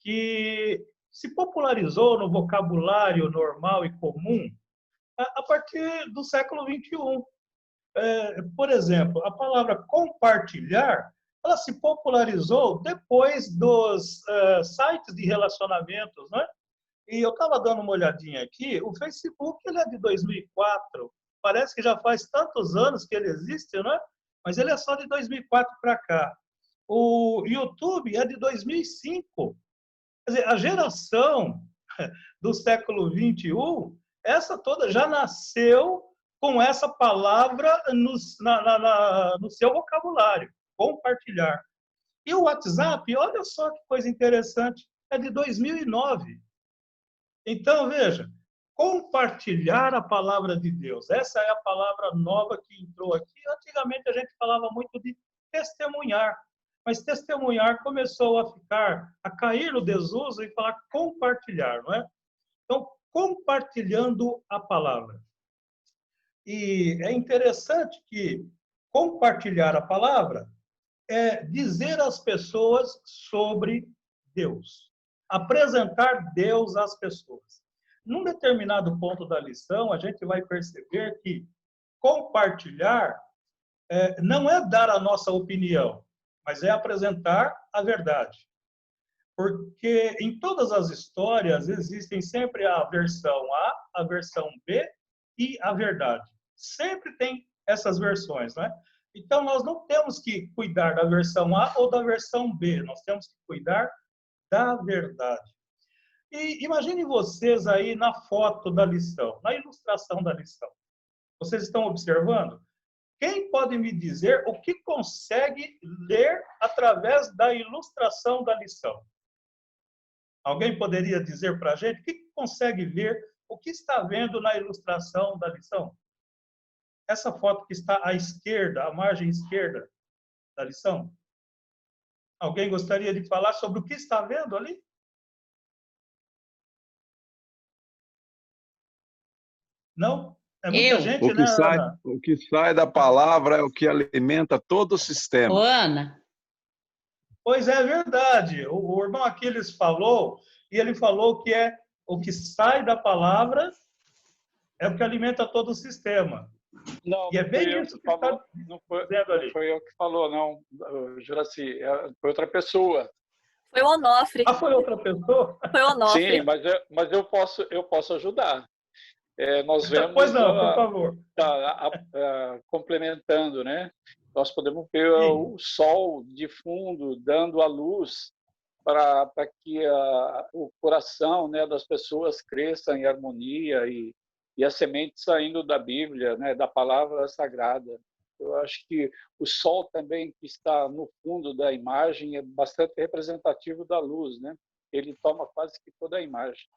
que se popularizou no vocabulário normal e comum a partir do século XXI. Por exemplo, a palavra compartilhar, ela se popularizou depois dos sites de relacionamentos, né? E eu estava dando uma olhadinha aqui, o Facebook ele é de 2004, parece que já faz tantos anos que ele existe, né? Mas ele é só de 2004 para cá. O YouTube é de 2005. Quer dizer, a geração do século XXI, essa toda já nasceu com essa palavra no seu vocabulário, compartilhar. E o WhatsApp, olha só que coisa interessante, é de 2009. Então, veja, compartilhar a palavra de Deus. Essa é a palavra nova que entrou aqui. Antigamente a gente falava muito de testemunhar, mas testemunhar começou a cair no desuso e falar compartilhar, não é? Então, compartilhando a palavra. E é interessante que compartilhar a palavra é dizer às pessoas sobre Deus, apresentar Deus às pessoas. Num determinado ponto da lição, a gente vai perceber que compartilhar não é dar a nossa opinião, mas é apresentar a verdade. Porque em todas as histórias existem sempre a versão A, a versão B e a verdade. Sempre tem essas versões, né? Então, nós não temos que cuidar da versão A ou da versão B, nós temos que cuidar da verdade. E imagine vocês aí na foto da lição, na ilustração da lição. Vocês estão observando? Quem pode me dizer o que consegue ler através da ilustração da lição? Alguém poderia dizer para a gente o que consegue ver, o que está vendo na ilustração da lição? Essa foto que está à esquerda, à margem esquerda da lição. Alguém gostaria de falar sobre o que está vendo ali? Não? É muita gente, né, Ana? O que sai da palavra é o que alimenta todo o sistema. Ô, Ana. Pois é verdade. O irmão Aquiles falou, e ele falou que é o que sai da palavra é o que alimenta todo o sistema. Não, e é bem isso que falou, está não foi, dizendo ali. Não foi eu que falou, não, Juraci, foi outra pessoa. Foi o Onofre. Ah, foi outra pessoa? Foi o Onofre. Sim, mas eu posso ajudar. Nós vemos... Pois não, por favor. Complementando, né? Nós podemos ver o sol de fundo dando a luz para que o coração, né, das pessoas cresça em harmonia e a semente saindo da Bíblia, né, da palavra sagrada. Eu acho que o sol também que está no fundo da imagem é bastante representativo da luz, né? Ele toma quase que toda a imagem.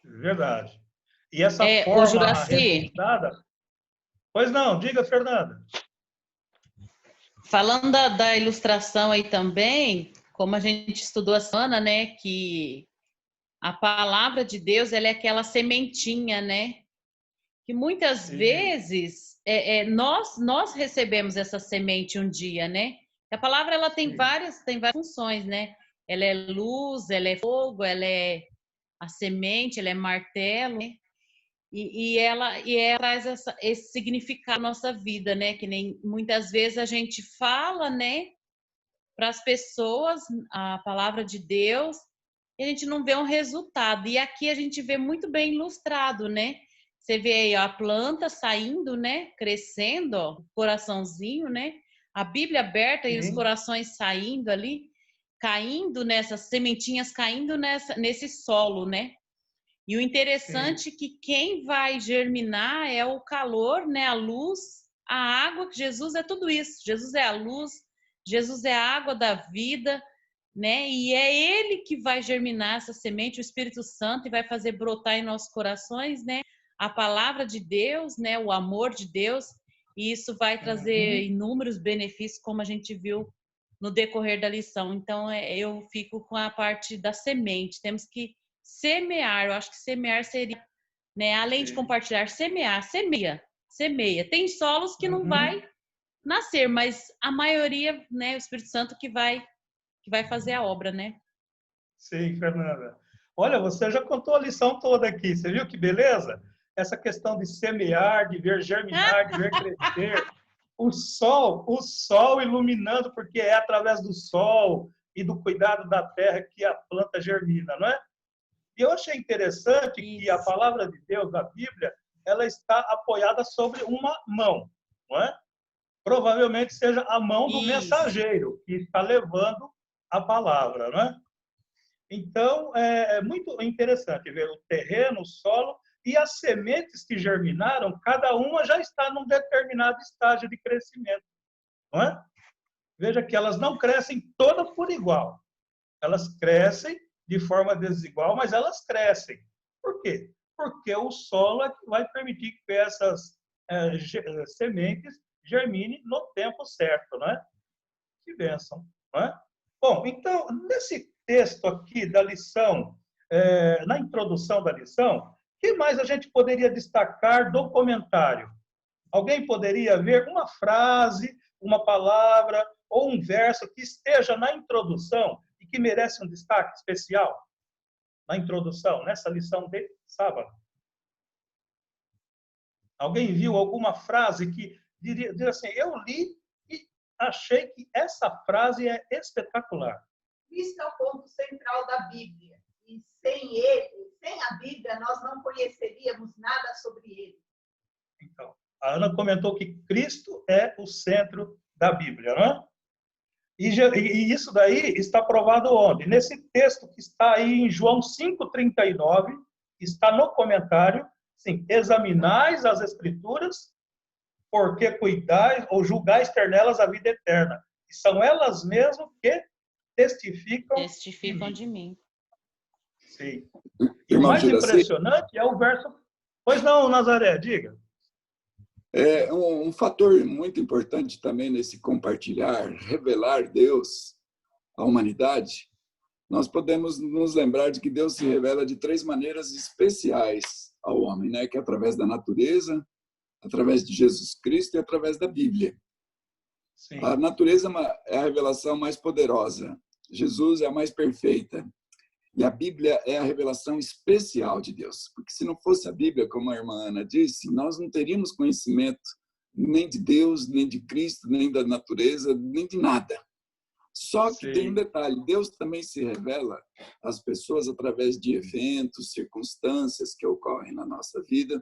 Verdade. E essa forma Juraci, Pois não, diga, Fernanda. Falando da ilustração aí também, como a gente estudou a semana, né, que a palavra de Deus, ela é aquela sementinha, né, que muitas vezes nós recebemos essa semente um dia, né? A palavra ela tem várias funções, né? Ela é luz, ela é fogo, ela é a semente, ela é martelo, né? E ela traz esse significado na nossa vida, né? Que nem muitas vezes a gente fala, né, para as pessoas a palavra de Deus e a gente não vê um resultado. E aqui a gente vê muito bem ilustrado, né? Você vê aí a planta saindo, né, crescendo, ó, o coraçãozinho, né? A Bíblia aberta e os corações saindo ali, caindo nessas sementinhas, caindo nesse solo, né? E o interessante é que quem vai germinar é o calor, né? A luz, a água, que Jesus é tudo isso. Jesus é a luz, Jesus é a água da vida, né? E é Ele que vai germinar essa semente, o Espírito Santo, e vai fazer brotar em nossos corações, né? A palavra de Deus, né? O amor de Deus. E isso vai trazer inúmeros benefícios, como a gente viu no decorrer da lição. Então, eu fico com a parte da semente. Temos que semear, eu acho que semear seria, né, além de compartilhar, semear, semeia. Tem solos que não vai nascer, mas a maioria, né, o Espírito Santo que vai que vai fazer a obra, né? Sim, Fernanda. Olha, você já contou a lição toda aqui. Você viu que beleza? Essa questão de semear, de ver germinar, de ver crescer. O sol iluminando, porque é através do sol e do cuidado da terra que a planta germina, não é? E eu achei interessante que a Isso. palavra de Deus, da Bíblia, ela está apoiada sobre uma mão, não é? Provavelmente seja a mão do Isso. mensageiro que está levando a palavra, não é? Então, é muito interessante ver o terreno, o solo e as sementes que germinaram, cada uma já está num determinado estágio de crescimento, não é? Veja que elas não crescem todas por igual. Elas crescem de forma desigual, mas elas crescem. Por quê? Porque o solo é que vai permitir que essas sementes germinem no tempo certo, não é? Que bênção, não é? Bom, então, nesse texto aqui da lição, na introdução da lição, o que mais a gente poderia destacar do comentário? Alguém poderia ver uma frase, uma palavra ou um verso que esteja na introdução e que merece um destaque especial? Na introdução, nessa lição de sábado. Alguém viu alguma frase que diria assim, eu li e achei que essa frase é espetacular. Cristo é o ponto central da Bíblia. E sem ele, sem a Bíblia, nós não conheceríamos nada sobre ele. Então, a Ana comentou que Cristo é o centro da Bíblia, não é? E isso daí está provado onde? Nesse texto que está aí em João 5,39, está no comentário, sim, examinais as Escrituras, porque cuidais ou julgais ter nelas a vida eterna. E são elas mesmas que testificam de mim. Sim. E o Irmão mais Juraci, impressionante é o verso... Pois não, Nazaré, diga. um fator muito importante também nesse compartilhar, revelar Deus à humanidade, nós podemos nos lembrar de que Deus se revela de 3 maneiras especiais ao homem, né? Que é através da natureza, através de Jesus Cristo e através da Bíblia. Sim. A natureza é a revelação mais poderosa, Jesus é a mais perfeita, e a Bíblia é a revelação especial de Deus. Porque se não fosse a Bíblia, como a irmã Ana disse, nós não teríamos conhecimento nem de Deus, nem de Cristo, nem da natureza, nem de nada. Só que tem um detalhe, Deus também se revela às pessoas através de eventos, circunstâncias que ocorrem na nossa vida,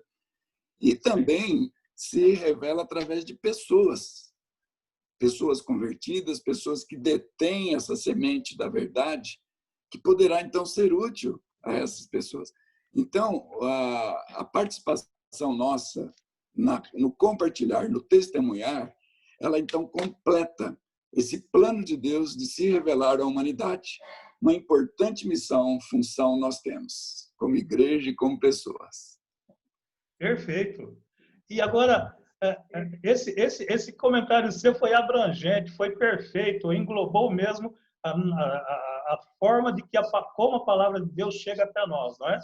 e também se revela através de pessoas convertidas, pessoas que detêm essa semente da verdade, que poderá então ser útil a essas pessoas. Então, a participação nossa no compartilhar, no testemunhar, ela então completa esse plano de Deus de se revelar à humanidade. Uma importante missão, função nós temos, como igreja e como pessoas. Perfeito. E agora, esse comentário seu foi abrangente, foi perfeito, englobou mesmo a forma de que como a palavra de Deus chega até nós, não é?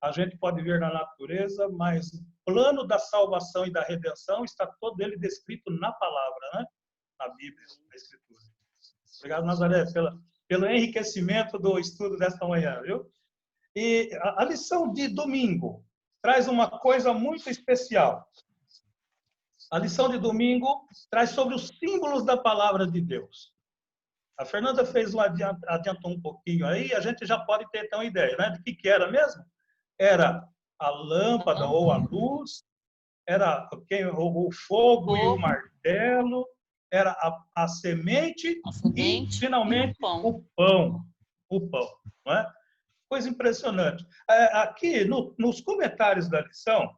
A gente pode ver na natureza, mas o plano da salvação e da redenção está todo ele descrito na palavra, né? Na Bíblia, na Escritura. Obrigado, Nazaré, pelo enriquecimento do estudo desta manhã, viu? E a lição de domingo traz uma coisa muito especial. A lição de domingo traz sobre os símbolos da palavra de Deus. A Fernanda adiantou um pouquinho aí, a gente já pode ter então uma ideia, né? De que era mesmo? Era a lâmpada ou a luz, era o fogo e o martelo, era a semente e, finalmente, o pão. O pão, não é? Coisa impressionante. Aqui, nos comentários da lição,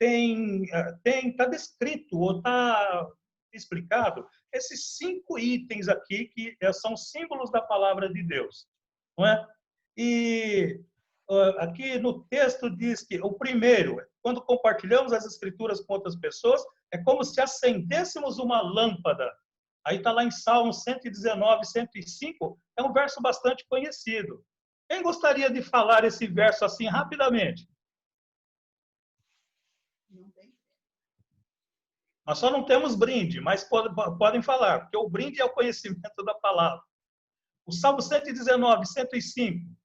está descrito ou está explicado esses 5 itens aqui que são símbolos da palavra de Deus, não é? E aqui no texto diz que o primeiro, quando compartilhamos as escrituras com outras pessoas, é como se acendêssemos uma lâmpada. Aí está lá em Salmos 119, 105, é um verso bastante conhecido. Quem gostaria de falar esse verso assim rapidamente? Nós só não temos brinde, mas podem falar, porque o brinde é o conhecimento da palavra. O Salmo 119, 105.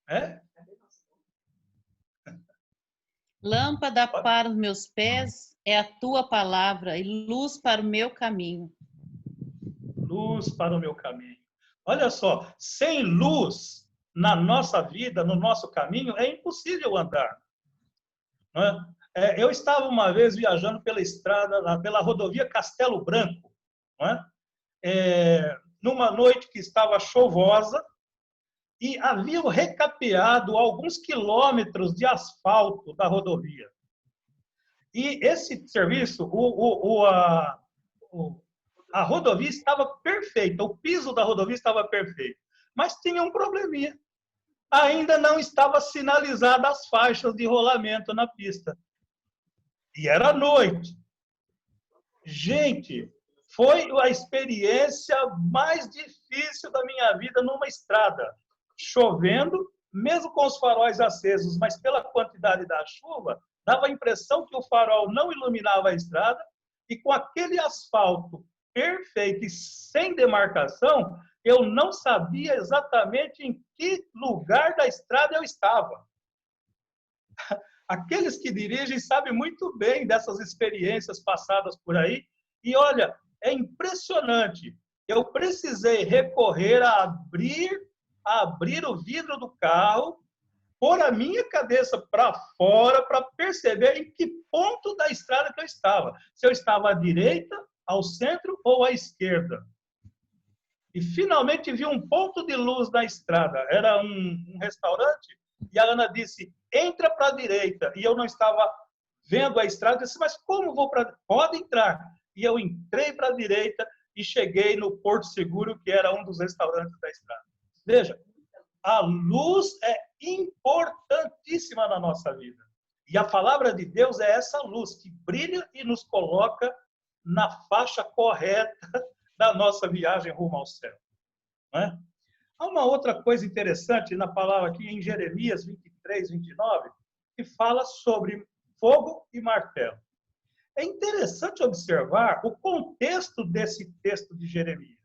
É? Lâmpada para os meus pés é a tua palavra e luz para o meu caminho. Luz para o meu caminho. Olha só, sem luz na nossa vida, no nosso caminho, é impossível andar. Não é? Eu estava uma vez viajando pela estrada, pela rodovia Castelo Branco, não é? Numa noite que estava chuvosa, e haviam recapeado alguns quilômetros de asfalto da rodovia. E esse serviço, a rodovia estava perfeita, o piso da rodovia estava perfeito, mas tinha um probleminha. Ainda não estava sinalizada as faixas de rolamento na pista. E era noite. Gente, foi a experiência mais difícil da minha vida numa estrada. Chovendo, mesmo com os faróis acesos, mas pela quantidade da chuva, dava a impressão que o farol não iluminava a estrada, e com aquele asfalto perfeito e sem demarcação, eu não sabia exatamente em que lugar da estrada eu estava. Aqueles que dirigem sabem muito bem dessas experiências passadas por aí, e olha, é impressionante. Eu precisei recorrer a abrir o vidro do carro, pôr a minha cabeça para fora para perceber em que ponto da estrada que eu estava. Se eu estava à direita, ao centro ou à esquerda. E finalmente vi um ponto de luz na estrada. Era um restaurante e a Ana disse, entra para a direita. E eu não estava vendo a estrada. Eu disse, mas como vou para... Pode entrar. E eu entrei para a direita e cheguei no Porto Seguro, que era um dos restaurantes da estrada. Veja, a luz é importantíssima na nossa vida. E a palavra de Deus é essa luz que brilha e nos coloca na faixa correta da nossa viagem rumo ao céu. Não é? Há uma outra coisa interessante na palavra aqui em Jeremias 23, 29, que fala sobre fogo e martelo. É interessante observar o contexto desse texto de Jeremias.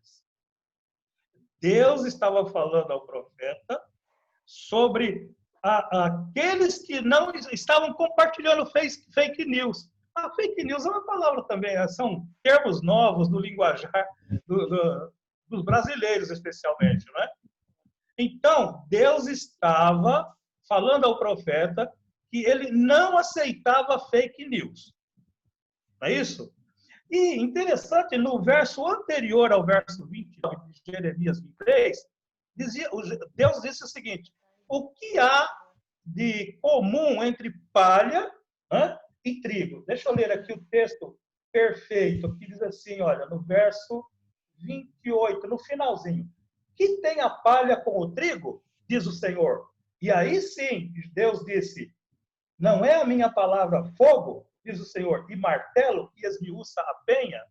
Deus estava falando ao profeta sobre aqueles que não estavam compartilhando fake news. A fake news é uma palavra também, são termos novos do linguajar dos brasileiros, especialmente, não é? Então, Deus estava falando ao profeta que ele não aceitava fake news. Não é isso? E interessante, no verso anterior ao verso 29 de Jeremias 23, Deus disse o seguinte, o que há de comum entre palha e trigo? Deixa eu ler aqui o texto perfeito, que diz assim, olha, no verso 28, no finalzinho. Que tem a palha com o trigo? Diz o Senhor. E aí sim, Deus disse, não é a minha palavra fogo? Diz o Senhor, e martelo que esmiuça a penha?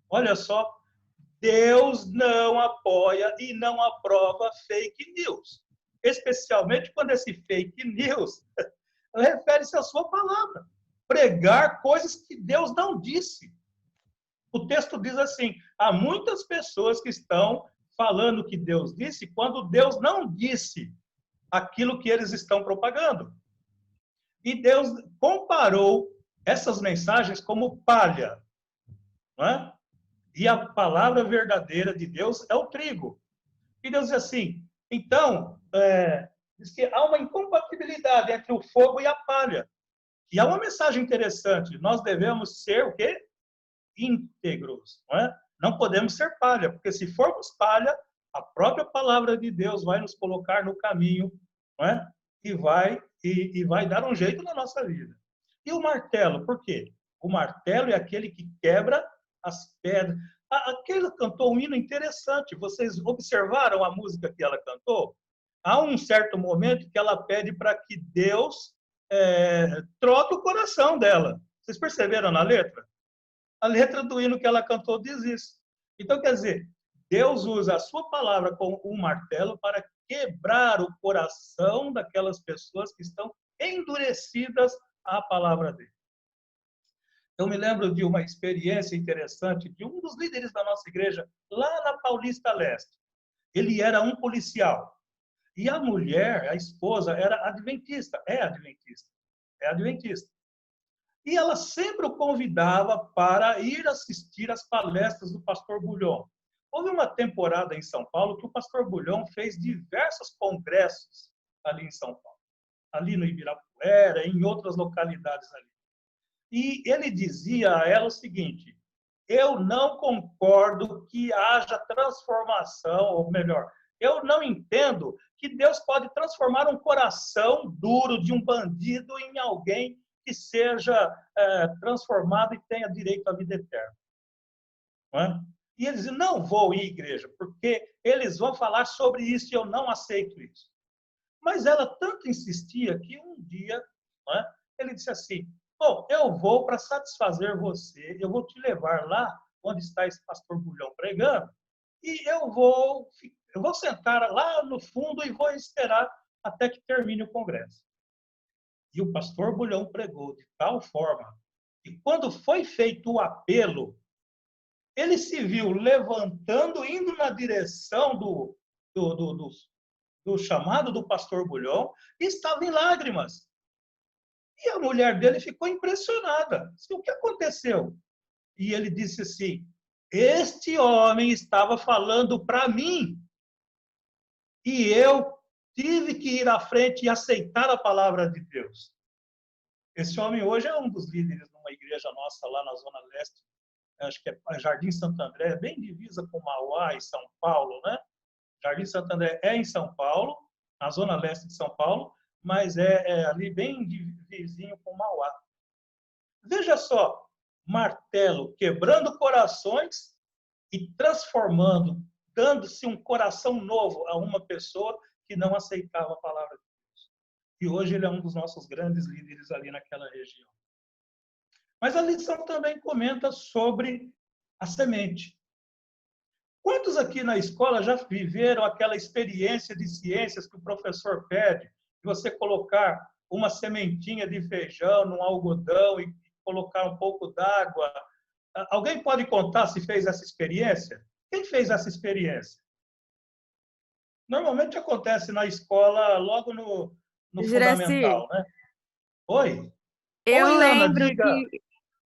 Olha só, Deus não apoia e não aprova fake news. Especialmente quando esse fake news refere-se à sua palavra. Pregar coisas que Deus não disse. O texto diz assim, há muitas pessoas que estão falando que Deus disse quando Deus não disse aquilo que eles estão propagando. E Deus comparou essas mensagens como palha, não é? E a palavra verdadeira de Deus é o trigo. E Deus diz assim, então, diz que há uma incompatibilidade entre o fogo e a palha. E há uma mensagem interessante, nós devemos ser o quê? Íntegros, não é? Não podemos ser palha, porque se formos palha, a própria palavra de Deus vai nos colocar no caminho, não é? E vai dar um jeito na nossa vida. E o martelo, por quê? O martelo é aquele que quebra as pedras. Aquela cantou um hino interessante. Vocês observaram a música que ela cantou? Há um certo momento que ela pede para que Deus troque o coração dela. Vocês perceberam na letra? A letra do hino que ela cantou diz isso. Então, quer dizer, Deus usa a sua palavra como um martelo para quebrar o coração daquelas pessoas que estão endurecidas à palavra dele. Eu me lembro de uma experiência interessante de um dos líderes da nossa igreja, lá na Paulista Leste. Ele era um policial. E a mulher, a esposa, era adventista, é adventista. E ela sempre o convidava para ir assistir às palestras do pastor Bulhon. Houve uma temporada em São Paulo que o pastor Bulhon fez diversos congressos ali em São Paulo, ali no Ibirapuera, em outras localidades ali. E ele dizia a ela o seguinte: eu não concordo que haja transformação, ou melhor, eu não entendo que Deus pode transformar um coração duro de um bandido em alguém que seja transformado e tenha direito à vida eterna. Não é? E ele dizia, não vou ir à igreja, porque eles vão falar sobre isso e eu não aceito isso. Mas ela tanto insistia que um dia, não é, ele disse assim, bom, eu vou para satisfazer você, eu vou te levar lá onde está esse pastor Bulhão pregando, e eu vou sentar lá no fundo e vou esperar até que termine o congresso. E o pastor Bulhão pregou de tal forma que quando foi feito o apelo, ele se viu levantando, indo na direção do chamado do pastor Bulhão, e estava em lágrimas. E a mulher dele ficou impressionada. O que aconteceu? E ele disse assim, este homem estava falando para mim, e eu tive que ir à frente e aceitar a palavra de Deus. Esse homem hoje é um dos líderes de uma igreja nossa lá na Zona Leste, acho que é Jardim Santo André, bem divisa com Mauá e São Paulo, né? Jardim Santo André é em São Paulo, na Zona Leste de São Paulo, mas é ali bem vizinho com Mauá. Veja só, martelo quebrando corações e transformando, dando-se um coração novo a uma pessoa que não aceitava a palavra de Deus. E hoje ele é um dos nossos grandes líderes ali naquela região. Mas a lição também comenta sobre a semente. Quantos aqui na escola já viveram aquela experiência de ciências que o professor pede, de você colocar uma sementinha de feijão num algodão e colocar um pouco d'água? Alguém pode contar se fez essa experiência? Quem fez essa experiência? Normalmente acontece na escola logo no fundamental, né? Oi? Eu Oi, Ana, lembro diga.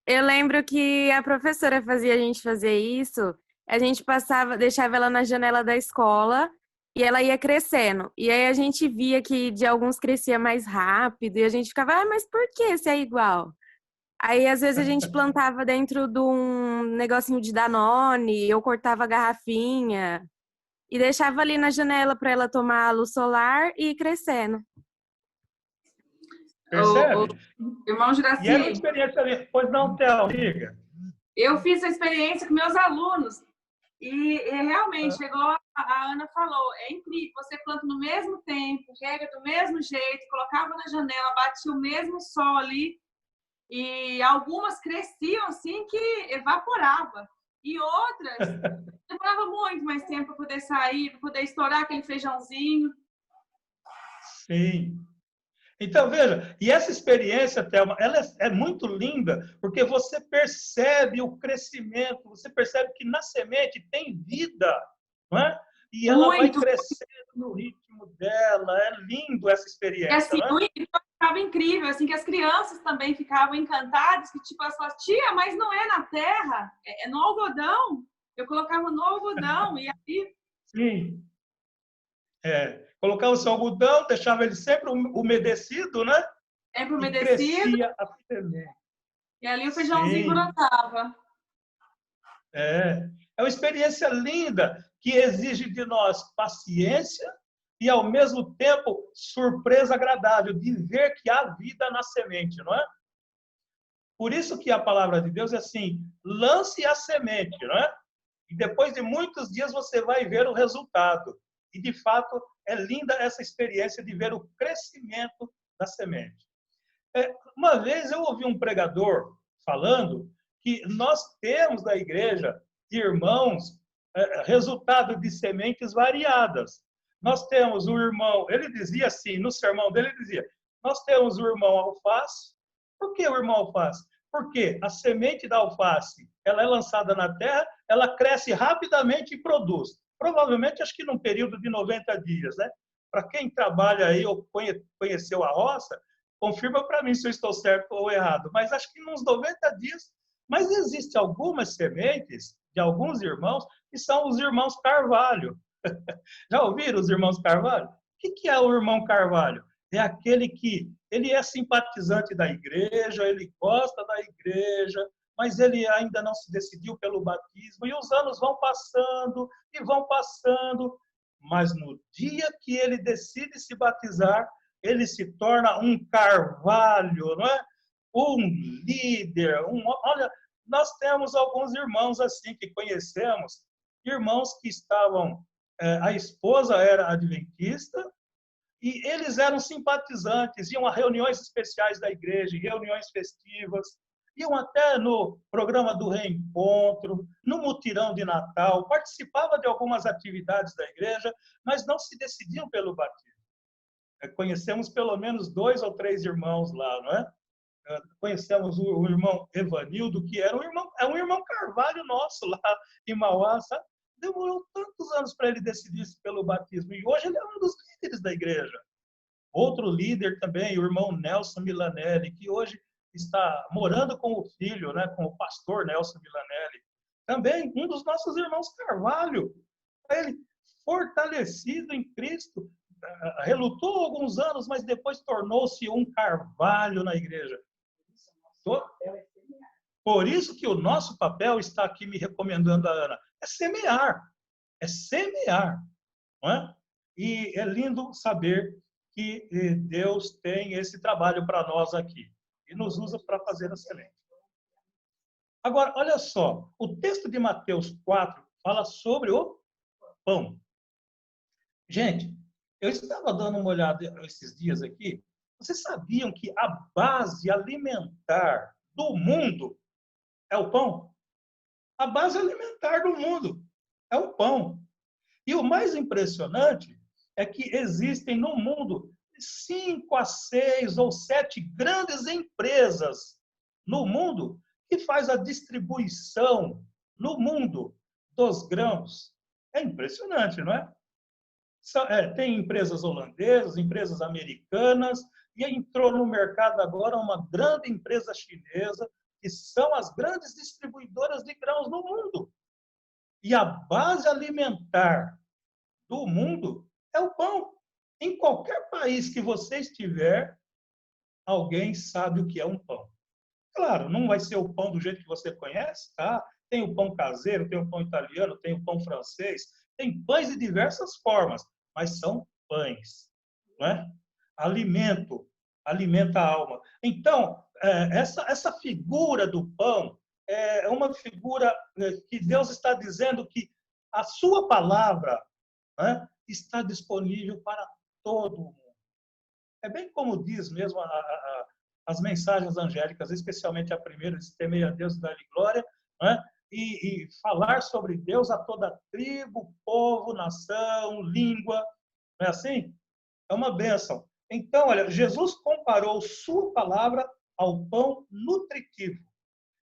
eu lembro que a professora fazia a gente fazer isso, a gente deixava ela na janela da escola e ela ia crescendo. E aí a gente via que de alguns crescia mais rápido e a gente ficava, mas por que se é igual? Aí às vezes a gente plantava dentro de um negocinho de Danone, eu cortava a garrafinha e deixava ali na janela para ela tomar a luz solar e ir crescendo. Percebe? Irmão Juraci, E era uma experiência ali. Pois não, Théo, diga. eu fiz a experiência com meus alunos e realmente chegou, a Ana falou, é incrível, você planta no mesmo tempo, rega do mesmo jeito, colocava na janela, batia o mesmo sol ali e algumas cresciam assim que evaporava e outras demorava muito mais tempo para poder sair, para poder estourar aquele feijãozinho. Sim. Então, veja, e essa experiência, Thelma, ela é muito linda, porque você percebe o crescimento, você percebe que na semente tem vida, não é? E ela vai crescendo no ritmo dela, é lindo essa experiência. E assim, não é? ficava incrível, assim, que as crianças também ficavam encantadas, que tipo, elas falavam, tia, mas não é na terra, é no algodão. Eu colocava no algodão e aí... Sim. Colocava o seu algodão, deixava ele sempre umedecido, né? Sempre umedecido. E crescia a semente. E ali o feijãozinho brotava. É uma experiência linda que exige de nós paciência e, ao mesmo tempo, surpresa agradável de ver que há vida na semente, não é? Por isso que a palavra de Deus é assim, lance a semente, não é? E depois de muitos dias você vai ver o resultado. E, de fato, é linda essa experiência de ver o crescimento da semente. Uma vez eu ouvi um pregador falando que nós temos na igreja irmãos, resultado de sementes variadas. Nós temos o irmão, ele dizia assim, no sermão dele, ele dizia, nós temos o irmão alface. Por que o irmão alface? Porque a semente da alface, ela é lançada na terra, ela cresce rapidamente e produz. Provavelmente, acho que num período de 90 dias, né? Para quem trabalha aí ou conheceu a roça, confirma para mim se eu estou certo ou errado. Mas acho que uns 90 dias. Mas existem algumas sementes de alguns irmãos que são os irmãos Carvalho. Já ouviram os irmãos Carvalho? O que é o irmão Carvalho? É aquele que ele é simpatizante da igreja, ele gosta da igreja, mas ele ainda não se decidiu pelo batismo, e os anos vão passando e vão passando, mas no dia que ele decide se batizar, ele se torna um Carvalho, não é? Um líder, olha, nós temos alguns irmãos assim que conhecemos, irmãos que estavam, a esposa era adventista, e eles eram simpatizantes, iam a reuniões especiais da igreja, reuniões festivas, iam até no programa do reencontro, no mutirão de Natal, participavam de algumas atividades da igreja, mas não se decidiam pelo batismo. Conhecemos pelo menos 2 ou 3 irmãos lá, não é? Conhecemos o irmão Evanildo, que era um irmão Carvalho nosso lá em Mauá, sabe? Demorou tantos anos para ele decidir-se pelo batismo. E hoje ele é um dos líderes da igreja. Outro líder também, o irmão Nelson Milanelli, que hoje está morando com o filho, né, com o pastor Nelson Milanelli. Também um dos nossos irmãos Carvalho. Ele, fortalecido em Cristo, relutou alguns anos, mas depois tornou-se um Carvalho na igreja. Por isso que o nosso papel está aqui me recomendando a Ana. É semear, não é? E é lindo saber que Deus tem esse trabalho para nós aqui e nos usa para fazer a semente. Agora, olha só, o texto de Mateus 4 fala sobre o pão. Gente, eu estava dando uma olhada esses dias aqui, vocês sabiam que a base alimentar do mundo é o pão? A base alimentar do mundo é o pão. E o mais impressionante é que existem no mundo 5 a 6 ou 7 grandes empresas no mundo que faz a distribuição no mundo dos grãos. É impressionante, não é? Tem empresas holandesas, empresas americanas, e entrou no mercado agora uma grande empresa chinesa, que são as grandes distribuidoras de grãos no mundo. E a base alimentar do mundo é o pão. Em qualquer país que você estiver, alguém sabe o que é um pão. Claro, não vai ser o pão do jeito que você conhece, tá? Tem o pão caseiro, tem o pão italiano, tem o pão francês, tem pães de diversas formas, mas são pães, não é? Alimento, alimenta a alma. Então, essa figura do pão é uma figura que Deus está dizendo que a sua palavra, né, está disponível para todo mundo. É bem como diz mesmo as mensagens angélicas, especialmente a primeira, de temer a Deus e dar-lhe glória, né, e falar sobre Deus a toda tribo, povo, nação, língua. Não é assim? É uma bênção. Então, olha, Jesus comparou sua palavra ao pão nutritivo.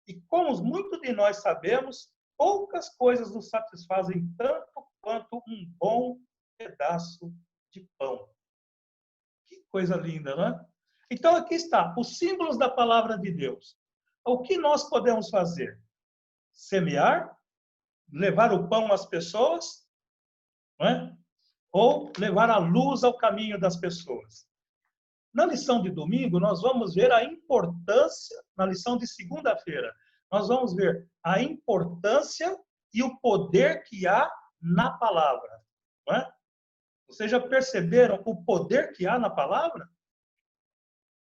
E como muitos de nós sabemos, poucas coisas nos satisfazem tanto quanto um bom pedaço de pão. Que coisa linda, não é? Então, aqui está, os símbolos da palavra de Deus. O que nós podemos fazer? Semear, levar o pão às pessoas, não é? Ou levar a luz ao caminho das pessoas. Na lição de domingo, nós vamos ver a importância, na lição de segunda-feira, nós vamos ver a importância e o poder que há na palavra. Não é? Vocês já perceberam o poder que há na palavra?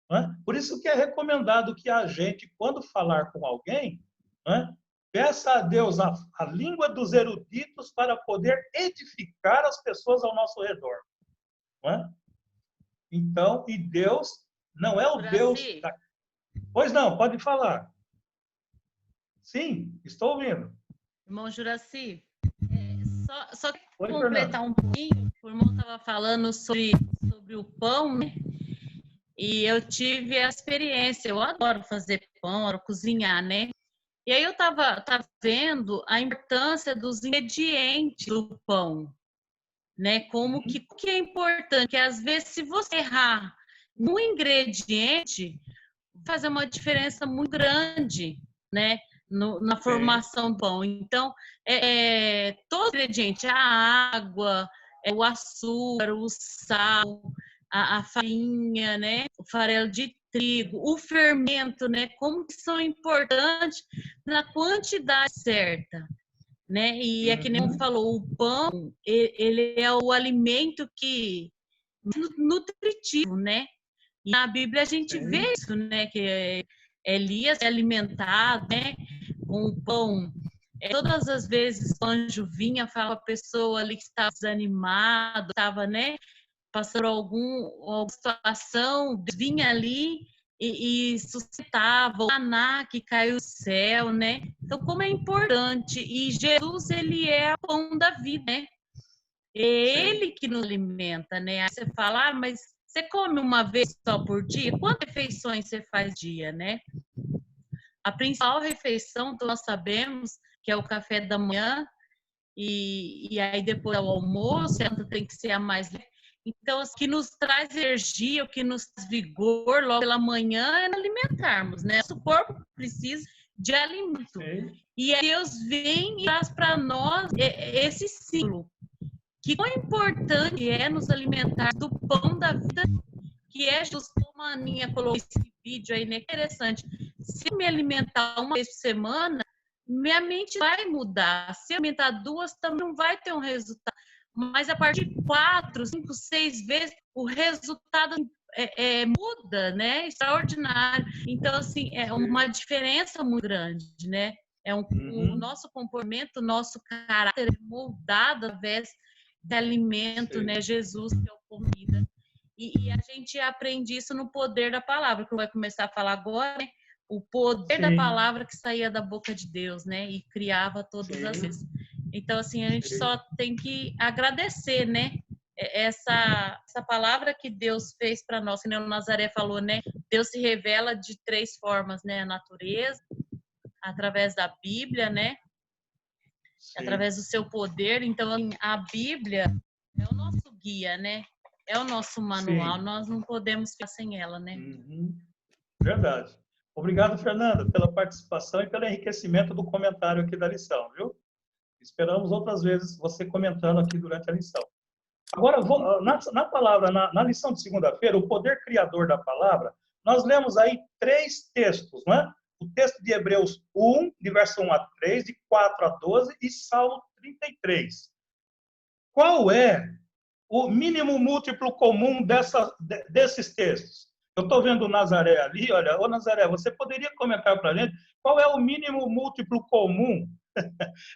Não é? Por isso que é recomendado que a gente, quando falar com alguém, não é? Peça a Deus a língua dos eruditos para poder edificar as pessoas ao nosso redor. Não é? Então, e Deus não é o Deus... Pois não, pode falar. Sim, estou ouvindo. Irmão Juraci, só completar um pouquinho, o irmão estava falando sobre o pão, né? E eu tive a experiência, eu adoro fazer pão, era cozinhar, né? E aí eu tava vendo a importância dos ingredientes do pão, né? Como que é importante, que às vezes se você errar no ingrediente, vai fazer uma diferença muito grande, né? Na formação do pão. Então, todo ingrediente, a água, o açúcar, o sal, a farinha, né? O farelo de trigo, o fermento, né? Como que são importantes na quantidade certa, né? E é que nem você falou, o pão, ele é o alimento que nutritivo, né? E na Bíblia a gente vê isso, né? Que Elias é alimentado, né? Com o pão. Todas as vezes o anjo vinha, falava a pessoa ali que estava desanimada, estava, né? Passando alguma situação, vinha ali e sustentava o maná que caiu do céu, né? Então, como é importante. E Jesus, ele é o pão da vida, né? É ele que nos alimenta, né? Aí você fala, mas você come uma vez só por dia? Quantas refeições você faz dia, né? A principal refeição, nós sabemos que é o café da manhã e aí depois é o almoço, tem que ser a mais. Então, o que nos traz energia, o que nos traz vigor logo pela manhã é alimentarmos, né? Nosso corpo precisa de alimento. E aí Deus vem e traz para nós esse ciclo. Que quão importante é nos alimentar do pão da vida, que é justo como a Aninha colocou esse vídeo aí, né? Interessante. Se eu me alimentar uma vez por semana, minha mente vai mudar. Se eu alimentar 2, também não vai ter um resultado. Mas a partir de 4, 5, 6 vezes, o resultado muda, né? Extraordinário. Então, assim, é uma diferença muito grande, né? O nosso comportamento, o nosso caráter é moldado através de alimento, né? Jesus, que é o comida. E a gente aprende isso no poder da palavra, que vai começar a falar agora, né? O poder da palavra que saía da boca de Deus, né? E criava todas as vezes. Então, assim, a gente só tem que agradecer, né? Essa palavra que Deus fez para nós, que o Nazaré falou, né? Deus se revela de 3 formas, né? A natureza, através da Bíblia, né? Através do seu poder. Então, a Bíblia é o nosso guia, né? É o nosso manual. Nós não podemos ficar sem ela, né? Verdade. Obrigado, Fernanda, pela participação e pelo enriquecimento do comentário aqui da lição, viu? Esperamos outras vezes você comentando aqui durante a lição. Agora, na palavra, na lição de segunda-feira, o poder criador da palavra, nós lemos aí 3 textos, né? O texto de Hebreus 1, de verso 1 a 3, de 4 a 12 e Salmo 33. Qual é o mínimo múltiplo comum desses textos? Eu estou vendo o Nazaré ali, olha, ô Nazaré, você poderia comentar para a gente qual é o mínimo múltiplo comum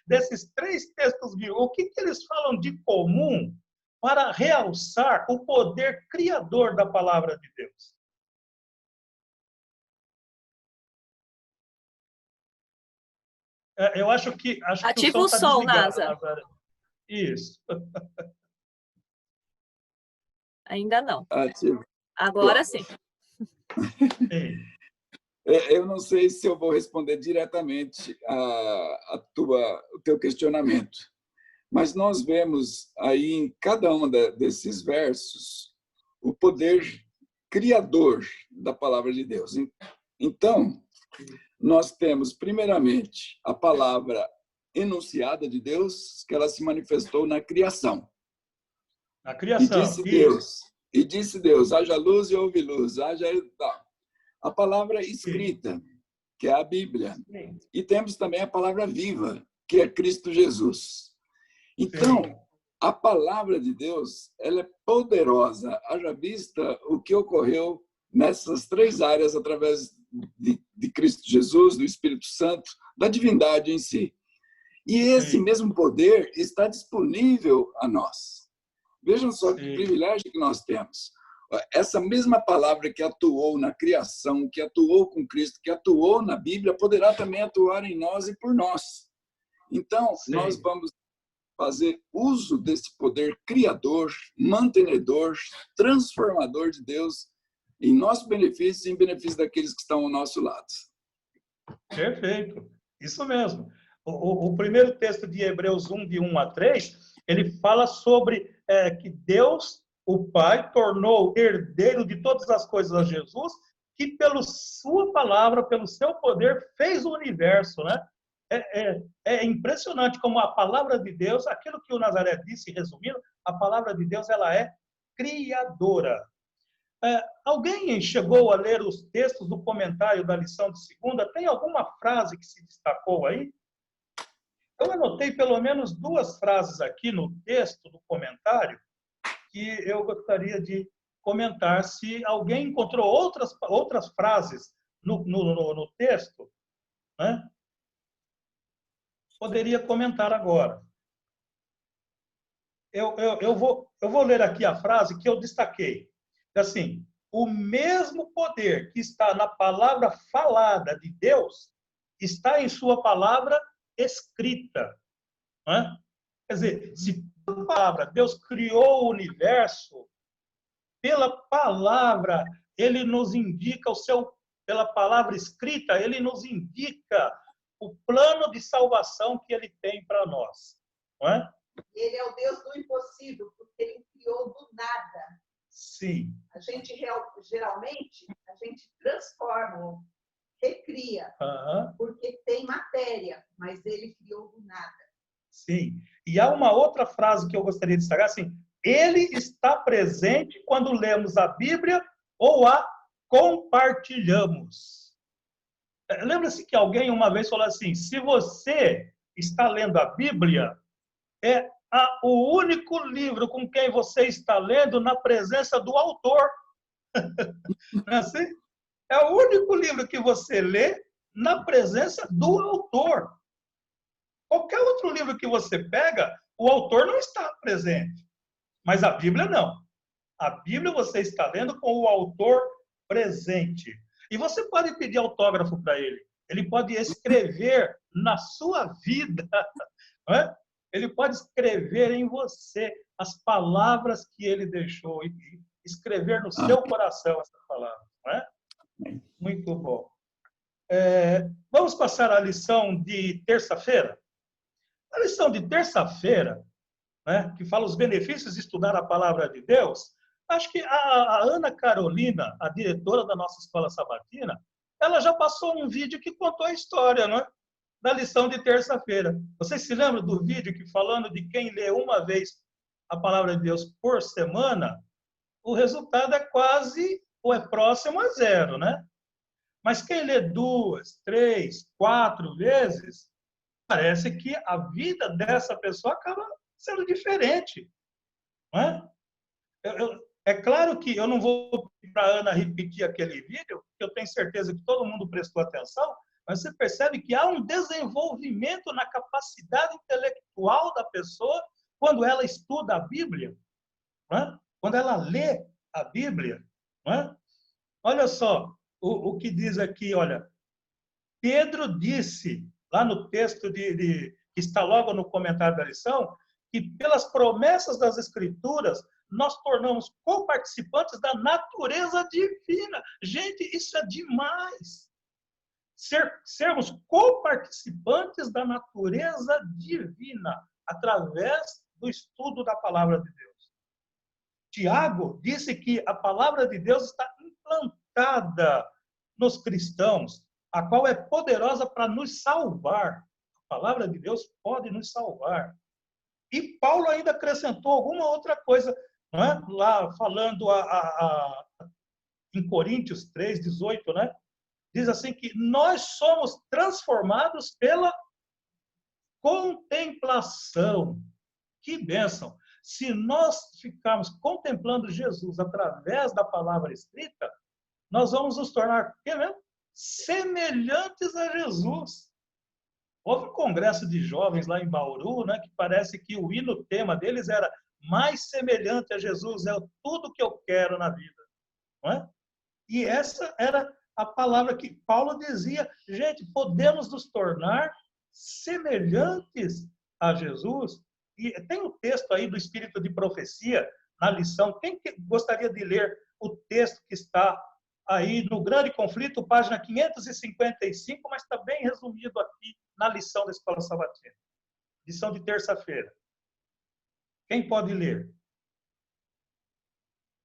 desses 3 textos bíblicos? O que eles falam de comum para realçar o poder criador da palavra de Deus? Eu acho que Ativa o o som som, está desligado, Nazaré. Isso. Ainda não. Ativo. Agora sim. Eu não sei se eu vou responder diretamente o teu questionamento, mas nós vemos aí em cada um desses versos o poder criador da palavra de Deus. Então, nós temos, primeiramente, a palavra enunciada de Deus, que ela se manifestou na criação. Na criação. E disse Deus, haja luz e houve luz, haja... A palavra escrita, que é a Bíblia. E temos também a palavra viva, que é Cristo Jesus. Então, a palavra de Deus, ela é poderosa, haja vista o que ocorreu nessas 3 áreas através de Cristo Jesus, do Espírito Santo, da divindade em si. E esse mesmo poder está disponível a nós. Vejam só que privilégio que nós temos. Essa mesma palavra que atuou na criação, que atuou com Cristo, que atuou na Bíblia, poderá também atuar em nós e por nós. Então, nós vamos fazer uso desse poder criador, mantenedor, transformador de Deus em nosso benefício e em benefício daqueles que estão ao nosso lado. Perfeito. Isso mesmo. O primeiro texto de Hebreus 1, de 1 a 3, ele fala sobre que Deus, o Pai, tornou herdeiro de todas as coisas a Jesus, que pela sua palavra, pelo seu poder, fez o universo, né? É impressionante como a palavra de Deus, aquilo que o Nazaré disse, resumindo, a palavra de Deus, ela é criadora. Alguém chegou a ler os textos do comentário da lição de segunda? Tem alguma frase que se destacou aí? Eu anotei pelo menos 2 frases aqui no texto do comentário que eu gostaria de comentar. Se alguém encontrou outras frases no texto, né? Poderia comentar agora. Eu vou ler aqui a frase que eu destaquei. Assim, o mesmo poder que está na palavra falada de Deus está em sua palavra escrita. Né? Quer dizer, se pela palavra Deus criou o universo, pela palavra ele nos indica pela palavra escrita, ele nos indica o plano de salvação que ele tem para nós. Não é? Ele é o Deus do impossível, porque ele criou do nada. Sim. A gente geralmente a gente transforma, recria, porque tem matéria, mas ele criou do nada. Sim. E há uma outra frase que eu gostaria de destacar, assim, ele está presente quando lemos a Bíblia ou a compartilhamos. Lembra-se que alguém uma vez falou assim, se você está lendo a Bíblia, é o único livro com quem você está lendo na presença do autor. Não é assim? É o único livro que você lê na presença do autor. Qualquer outro livro que você pega, o autor não está presente. Mas a Bíblia não. A Bíblia você está lendo com o autor presente. E você pode pedir autógrafo para ele. Ele pode escrever na sua vida. Não é? Ele pode escrever em você as palavras que ele deixou e escrever no seu coração essas palavras. Não é? Muito bom. Vamos passar à lição de terça-feira? A lição de terça-feira, né, que fala os benefícios de estudar a palavra de Deus, acho que a Ana Carolina, a diretora da nossa escola sabatina, ela já passou um vídeo que contou a história, não é? Da lição de terça-feira. Vocês se lembram do vídeo que falando de quem lê uma vez a palavra de Deus por semana, o resultado é quase ou é próximo a 0, né? Mas quem lê 2, 3, 4 vezes, parece que a vida dessa pessoa acaba sendo diferente. Não é? É claro que eu não vou pedir para a Ana repetir aquele vídeo, porque eu tenho certeza que todo mundo prestou atenção, mas você percebe que há um desenvolvimento na capacidade intelectual da pessoa quando ela estuda a Bíblia, não é? Quando ela lê a Bíblia. Não é? Olha só o que diz aqui, olha. Pedro disse, lá no texto que está logo no comentário da lição, que pelas promessas das Escrituras, nós tornamos coparticipantes da natureza divina. Gente, isso é demais. Sermos coparticipantes da natureza divina, através do estudo da palavra de Deus. Tiago disse que a palavra de Deus está implantada nos cristãos, a qual é poderosa para nos salvar. A palavra de Deus pode nos salvar. E Paulo ainda acrescentou alguma outra coisa, não é? Lá falando em Coríntios 3:18, né? Diz assim que nós somos transformados pela contemplação. Que bênção! Se nós ficarmos contemplando Jesus através da palavra escrita, nós vamos nos tornar, o quê mesmo? Semelhantes a Jesus. Houve um congresso de jovens lá em Bauru, né, que parece que o hino tema deles era mais semelhante a Jesus, é tudo que eu quero na vida. Não é? E essa era a palavra que Paulo dizia, gente, podemos nos tornar semelhantes a Jesus. E tem um texto aí do Espírito de Profecia na lição. Quem gostaria de ler o texto que está aí no Grande Conflito, página 555, mas está bem resumido aqui na lição da Escola Sabatina. Lição de terça-feira. Quem pode ler?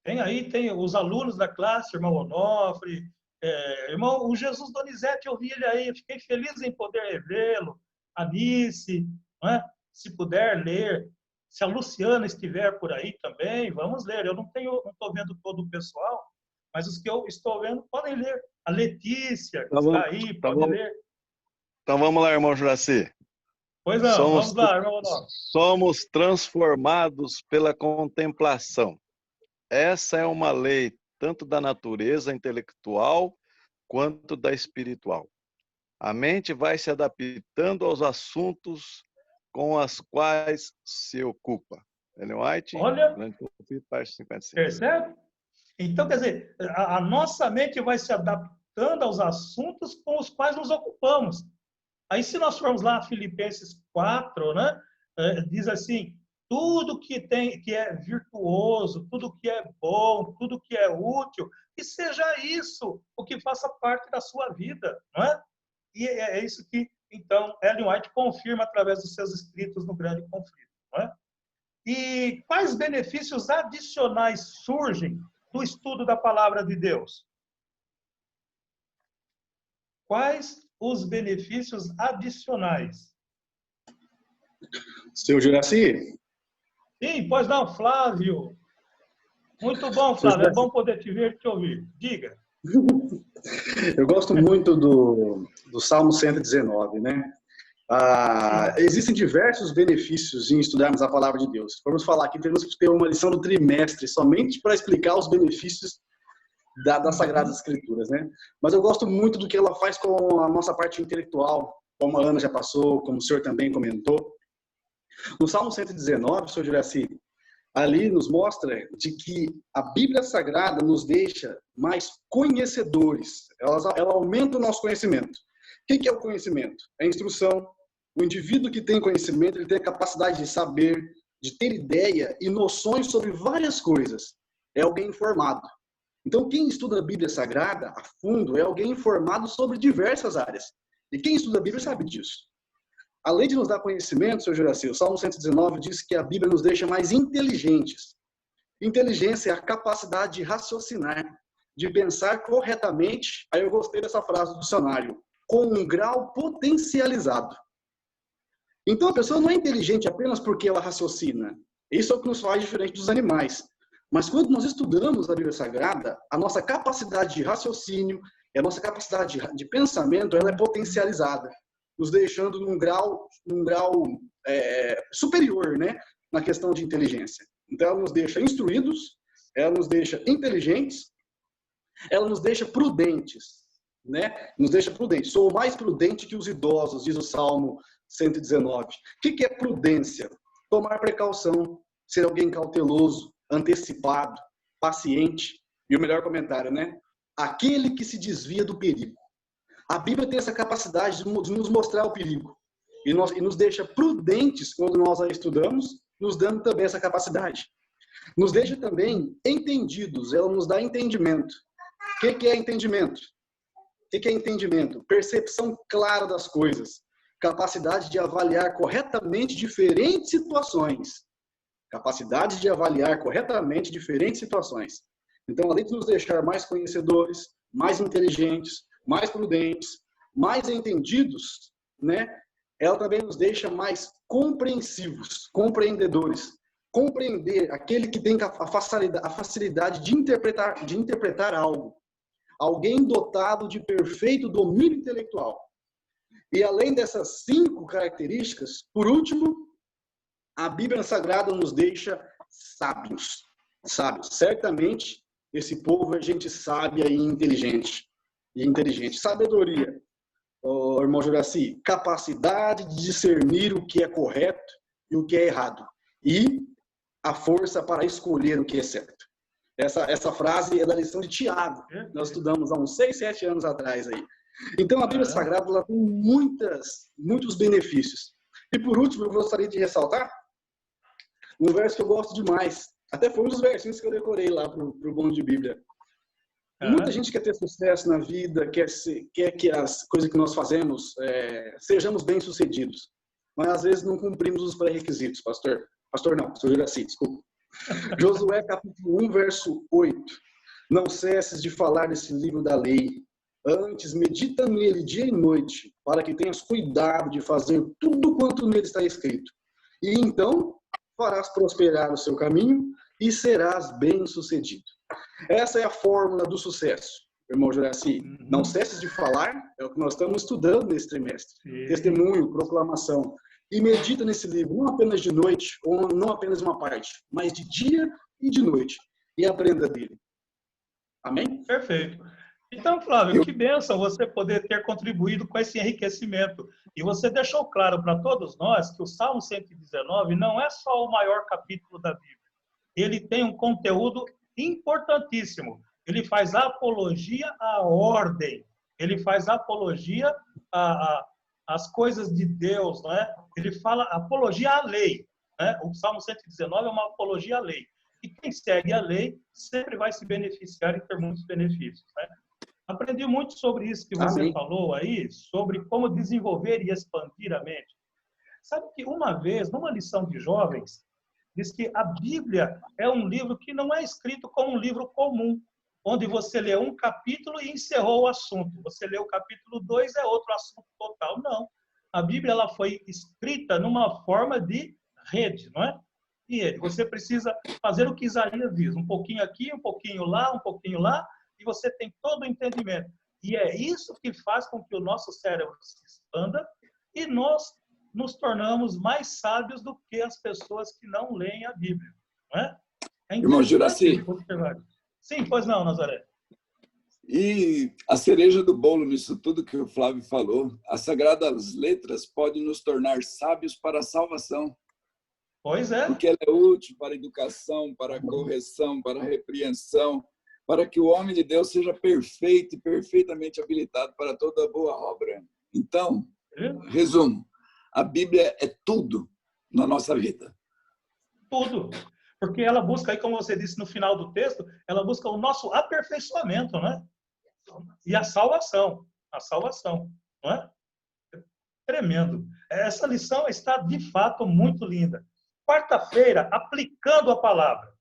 Tem os alunos da classe, irmão Onofre, irmão, o Jesus Donizete, eu vi ele aí, fiquei feliz em poder revê-lo, Anice, não é? Se puder ler, se a Luciana estiver por aí também, vamos ler. Eu não estou vendo todo o pessoal, mas os que eu estou vendo podem ler. A Letícia, que está aí, pode ler. Então vamos lá, irmão Juraci. Pois não, vamos lá, irmão Onofre. Somos transformados pela contemplação. Essa é uma lei tanto da natureza intelectual quanto da espiritual. A mente vai se adaptando aos assuntos com os quais se ocupa. Ellen White, olha, página 55. Percebe? Então, quer dizer, a nossa mente vai se adaptando aos assuntos com os quais nos ocupamos. Aí, se nós formos lá, Filipenses 4, né, diz assim, tudo que é virtuoso, tudo que é bom, tudo que é útil, que seja isso o que faça parte da sua vida, não é? E é isso que, então, Ellen White confirma através dos seus escritos no Grande Conflito, não é? E quais benefícios adicionais surgem do estudo da Palavra de Deus? Quais os benefícios adicionais? Seu Juraci? Sim, pois não, Flávio. Muito bom, Flávio. É bom poder te ver e te ouvir. Diga. Eu gosto muito do Salmo 119, né? Existem diversos benefícios em estudarmos a Palavra de Deus. Vamos falar aqui, temos que ter uma lição do trimestre somente para explicar os benefícios das Sagradas Escrituras, né? Mas eu gosto muito do que ela faz com a nossa parte intelectual, como a Ana já passou, como o senhor também comentou. No Salmo 119, senhor Juraci, ali nos mostra de que a Bíblia Sagrada nos deixa mais conhecedores. Ela aumenta o nosso conhecimento. O que é o conhecimento? É a instrução. O indivíduo que tem conhecimento, ele tem a capacidade de saber, de ter ideia e noções sobre várias coisas. É alguém informado. Então, quem estuda a Bíblia Sagrada a fundo é alguém informado sobre diversas áreas. E quem estuda a Bíblia sabe disso. Além de nos dar conhecimento, senhor Juraci, o Salmo 119 diz que a Bíblia nos deixa mais inteligentes. Inteligência é a capacidade de raciocinar, de pensar corretamente. Aí eu gostei dessa frase do dicionário, com um grau potencializado. Então a pessoa não é inteligente apenas porque ela raciocina. Isso é o que nos faz diferente dos animais. Mas quando nós estudamos a Bíblia Sagrada, a nossa capacidade de raciocínio, a nossa capacidade de pensamento, ela é potencializada, nos deixando num grau superior, né, na questão de inteligência. Então ela nos deixa instruídos, ela nos deixa inteligentes, ela nos deixa prudentes, né? Nos deixa prudentes. Sou mais prudente que os idosos, diz o Salmo 119. O que é prudência? Tomar precaução, ser alguém cauteloso, antecipado, paciente. E o melhor comentário, né? Aquele que se desvia do perigo. A Bíblia tem essa capacidade de nos mostrar o perigo. E nos deixa prudentes quando nós a estudamos, nos dando também essa capacidade. Nos deixa também entendidos, ela nos dá entendimento. O que é entendimento? O que é entendimento? Percepção clara das coisas. Capacidade de avaliar corretamente diferentes situações. Capacidade de avaliar corretamente diferentes situações. Então, além de nos deixar mais conhecedores, mais inteligentes, mais prudentes, mais entendidos, né? Ela também nos deixa mais compreensivos, compreendedores. Compreender aquele que tem a facilidade de interpretar algo. Alguém dotado de perfeito domínio intelectual. E além dessas 5 características, por último, a Bíblia Sagrada nos deixa sábios. Sábios. Certamente, esse povo é gente sábia e inteligente. Sabedoria, irmão Juraci, capacidade de discernir o que é correto e o que é errado. E a força para escolher o que é certo. Essa frase é da lição de Tiago. Nós estudamos há uns 6, 7 anos atrás aí. Então, a Bíblia Sagrada ela tem muitos benefícios. E, por último, eu gostaria de ressaltar um verso que eu gosto demais. Até foi um dos versinhos que eu decorei lá para o Bom de Bíblia. Muita gente quer ter sucesso na vida, quer que as coisas que nós fazemos sejamos bem-sucedidos. Mas às vezes não cumprimos os pré-requisitos, pastor. Pastor não, pastor Juraci, desculpa. Josué capítulo 1, verso 8. Não cesses de falar desse livro da lei. Antes, medita nele dia e noite, para que tenhas cuidado de fazer tudo quanto nele está escrito. E então farás prosperar o seu caminho e serás bem-sucedido. Essa é a fórmula do sucesso, irmão Juraci. Não cesses de falar, é o que nós estamos estudando nesse trimestre. Sim. Testemunho, proclamação. E medita nesse livro, não apenas de noite, ou não apenas uma parte, mas de dia e de noite. E aprenda dele. Amém? Perfeito. Então, Flávio, que bênção você poder ter contribuído com esse enriquecimento. E você deixou claro para todos nós que o Salmo 119 não é só o maior capítulo da Bíblia. Ele tem um conteúdo importantíssimo. Ele faz apologia à ordem. Ele faz apologia às coisas de Deus, não é? Ele fala apologia à lei. Né? O Salmo 119 é uma apologia à lei. E quem segue a lei sempre vai se beneficiar e ter muitos benefícios. Né? Aprendi muito sobre isso que você falou aí, sobre como desenvolver e expandir a mente. Sabe que uma vez, numa lição de jovens, diz que a Bíblia é um livro que não é escrito como um livro comum, onde você lê um capítulo e encerrou o assunto. Você lê o capítulo 2, é outro assunto total. Não. A Bíblia ela foi escrita numa forma de rede, não é? E você precisa fazer o que Isaías diz, um pouquinho aqui, um pouquinho lá, e você tem todo o entendimento. E é isso que faz com que o nosso cérebro se expanda e nós nos tornamos mais sábios do que as pessoas que não leem a Bíblia. Não é? Irmão Juraci. Sim, pois não, Nazaré. E a cereja do bolo nisso tudo que o Flávio falou, as sagradas letras podem nos tornar sábios para a salvação. Pois é. Porque ela é útil para a educação, para a correção, para a repreensão, para que o homem de Deus seja perfeito e perfeitamente habilitado para toda boa obra. Então, resumo, a Bíblia é tudo na nossa vida. Tudo. Porque ela busca, aí, como você disse no final do texto, ela busca o nosso aperfeiçoamento, né? E a salvação, não é? Tremendo. Essa lição está, de fato, muito linda. Quarta-feira, aplicando a palavra.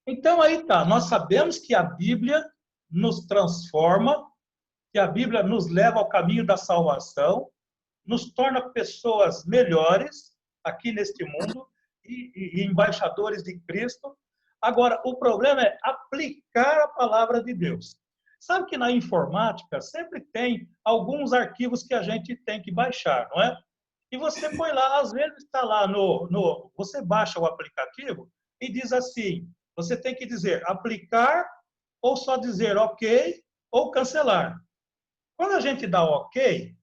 Então, aí tá, nós sabemos que a Bíblia nos transforma, que a Bíblia nos leva ao caminho da salvação, nos torna pessoas melhores aqui neste mundo e embaixadores de Cristo. Agora, o problema é aplicar a palavra de Deus. Sabe que na informática sempre tem alguns arquivos que a gente tem que baixar, não é? E você põe lá, às vezes está lá você baixa o aplicativo e diz assim, você tem que dizer aplicar ou só dizer ok ou cancelar. Quando a gente dá ok,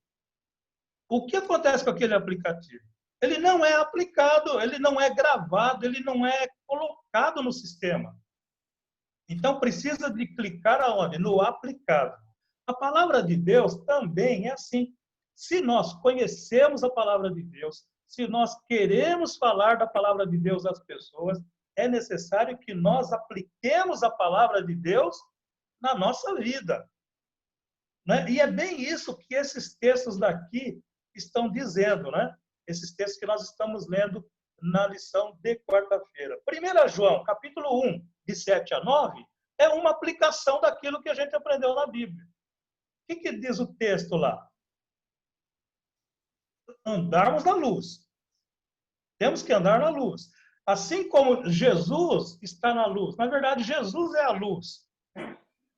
o que acontece com aquele aplicativo? Ele não é aplicado, ele não é gravado, ele não é colocado no sistema. Então, precisa de clicar aonde? No aplicado. A palavra de Deus também é assim. Se nós conhecemos a palavra de Deus, se nós queremos falar da palavra de Deus às pessoas, é necessário que nós apliquemos a palavra de Deus na nossa vida. Né? E é bem isso que esses textos daqui estão dizendo, né? Esses textos que nós estamos lendo na lição de quarta-feira. 1 João, capítulo 1, de 7 a 9, é uma aplicação daquilo que a gente aprendeu na Bíblia. O que diz o texto lá? Andarmos na luz. Temos que andar na luz. Assim como Jesus está na luz. Na verdade, Jesus é a luz.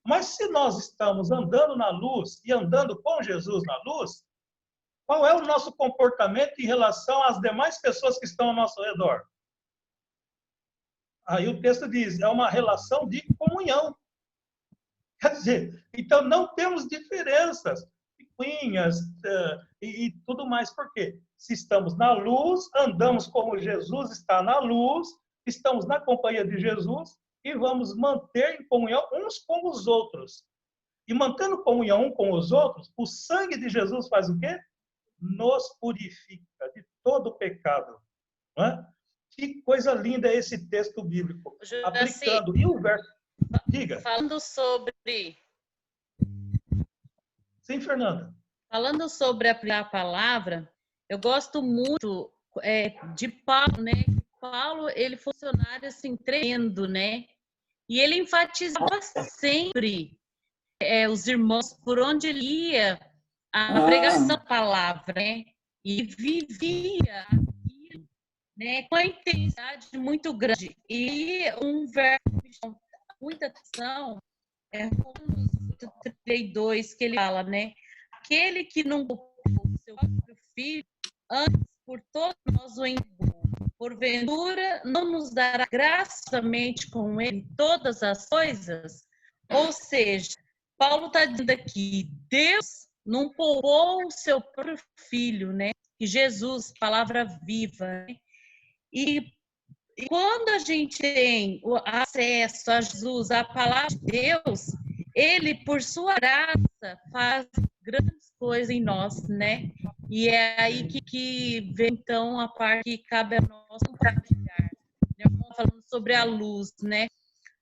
Mas se nós estamos andando na luz e andando com Jesus na luz, qual é o nosso comportamento em relação às demais pessoas que estão ao nosso redor? Aí o texto diz, é uma relação de comunhão. Quer dizer, então não temos diferenças, picuinhas e tudo mais. Por quê? Se estamos na luz, andamos como Jesus está na luz, estamos na companhia de Jesus e vamos manter em comunhão uns com os outros. E mantendo comunhão uns com os outros, o sangue de Jesus faz o quê? Nos purifica de todo o pecado. Não é? Que coisa linda é esse texto bíblico. Aplicando. E o verso... Diga. Falando sobre... Sim, Fernanda. Falando sobre a palavra, eu gosto muito de Paulo, né? Paulo, ele foi um funcionário assim, tremendo, né? E ele enfatizava sempre os irmãos por onde ele ia, a pregação da palavra, né? E vivia aquilo, né, com uma intensidade muito grande. E um verso que me chama muita atenção é Romanos 3:2, que ele fala, né? Aquele que não poupou o seu próprio filho, antes por todos nós o entregou, porventura não nos dará graçosamente com ele todas as coisas? Ou seja, Paulo está dizendo aqui, Deus não poupou o seu próprio filho, né? Que Jesus, palavra viva, né? E quando a gente tem o acesso a Jesus, a palavra de Deus, ele, por sua graça, faz grandes coisas em nós, né? E é aí que vem, então, a parte que cabe a nós compartilhar. Falando sobre a luz, né?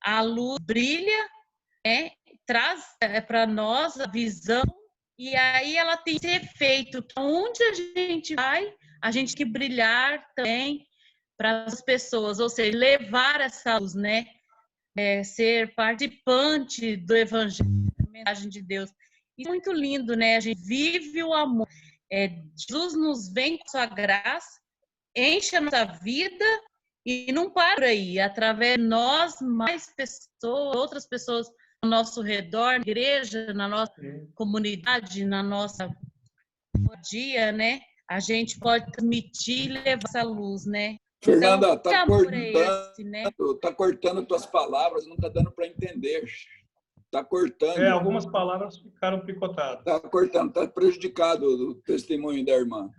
A luz brilha, né? Traz para nós a visão, e aí ela tem esse efeito. Onde a gente vai, a gente tem que brilhar também para as pessoas, ou seja, levar essa luz, né? Ser participante do evangelho, da mensagem de Deus. Isso é muito lindo, né? A gente vive o amor. Jesus nos vem com sua graça, enche a nossa vida e não para por aí. Através de nós, mais pessoas, outras pessoas ao nosso redor, na igreja, na nossa comunidade, na nossa dia, né? A gente pode transmitir e levar essa luz, né? Fernanda, então, tá cortando tuas palavras, não está dando para entender. Está cortando. Algumas palavras ficaram picotadas. Está cortando, está prejudicado o testemunho da irmã.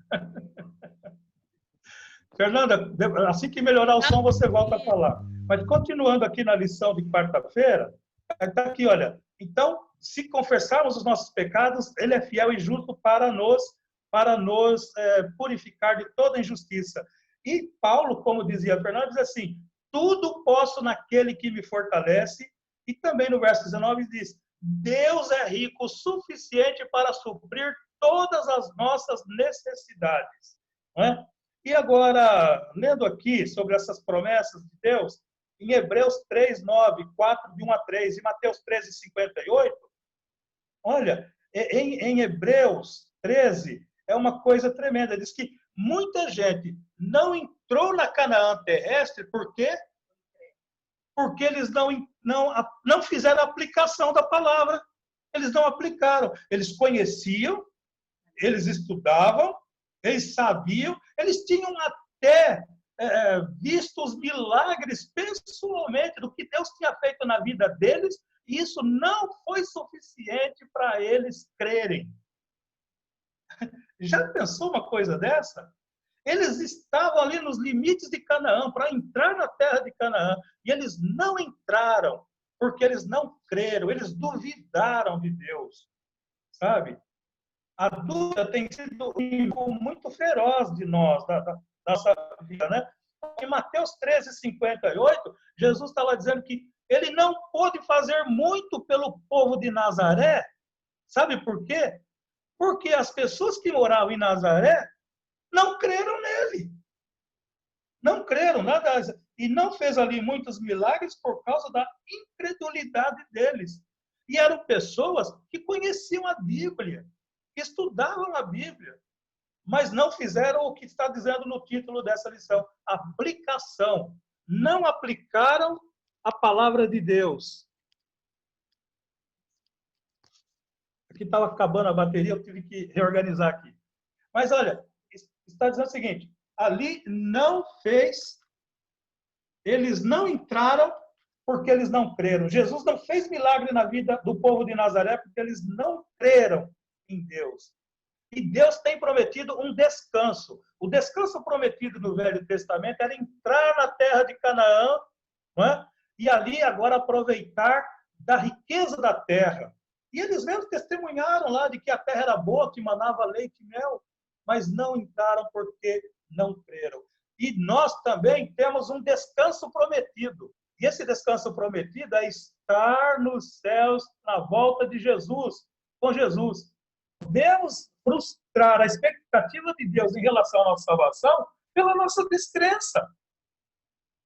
Fernanda, assim que melhorar o som, você volta a falar. Mas continuando aqui na lição de quarta-feira, está aqui, olha. Então, se confessarmos os nossos pecados, ele é fiel e justo para nos purificar de toda injustiça. E Paulo, como dizia Fernando, diz assim, tudo posso naquele que me fortalece. E também no verso 19 diz, Deus é rico o suficiente para suprir todas as nossas necessidades. Não é? E agora, lendo aqui sobre essas promessas de Deus, em Hebreus 3, 9, 4, de 1 a 3, e Mateus 13, 58, olha, em Hebreus 13, é uma coisa tremenda. Diz que muita gente não entrou na Canaã terrestre, por quê? Porque eles não fizeram a aplicação da palavra. Eles não aplicaram. Eles conheciam, eles estudavam, eles sabiam, eles tinham até visto os milagres pessoalmente do que Deus tinha feito na vida deles, e isso não foi suficiente para eles crerem. Já pensou uma coisa dessa? Eles estavam ali nos limites de Canaã, para entrar na terra de Canaã, e eles não entraram, porque eles não creram, eles duvidaram de Deus, sabe? A dúvida tem sido um inimigo muito feroz de nós, da nossa vida, né? Em Mateus 13, 58, Jesus estava dizendo que ele não pôde fazer muito pelo povo de Nazaré, sabe por quê? Porque as pessoas que moravam em Nazaré não creram nele. Não creram, nada. E não fez ali muitos milagres por causa da incredulidade deles. E eram pessoas que conheciam a Bíblia, que estudavam a Bíblia, mas não fizeram o que está dizendo no título dessa lição, aplicação. Não aplicaram a palavra de Deus. Aqui estava acabando a bateria, eu tive que reorganizar aqui. Mas olha, está dizendo o seguinte, ali não fez, eles não entraram porque eles não creram. Jesus não fez milagre na vida do povo de Nazaré porque eles não creram em Deus. E Deus tem prometido um descanso. O descanso prometido no Velho Testamento era entrar na terra de Canaã, não é? E ali agora aproveitar da riqueza da terra. E eles mesmos testemunharam lá de que a terra era boa, que manava leite e mel, mas não entraram porque não creram. E nós também temos um descanso prometido. E esse descanso prometido é estar nos céus na volta de Jesus, com Jesus. Podemos frustrar a expectativa de Deus em relação à nossa salvação pela nossa descrença.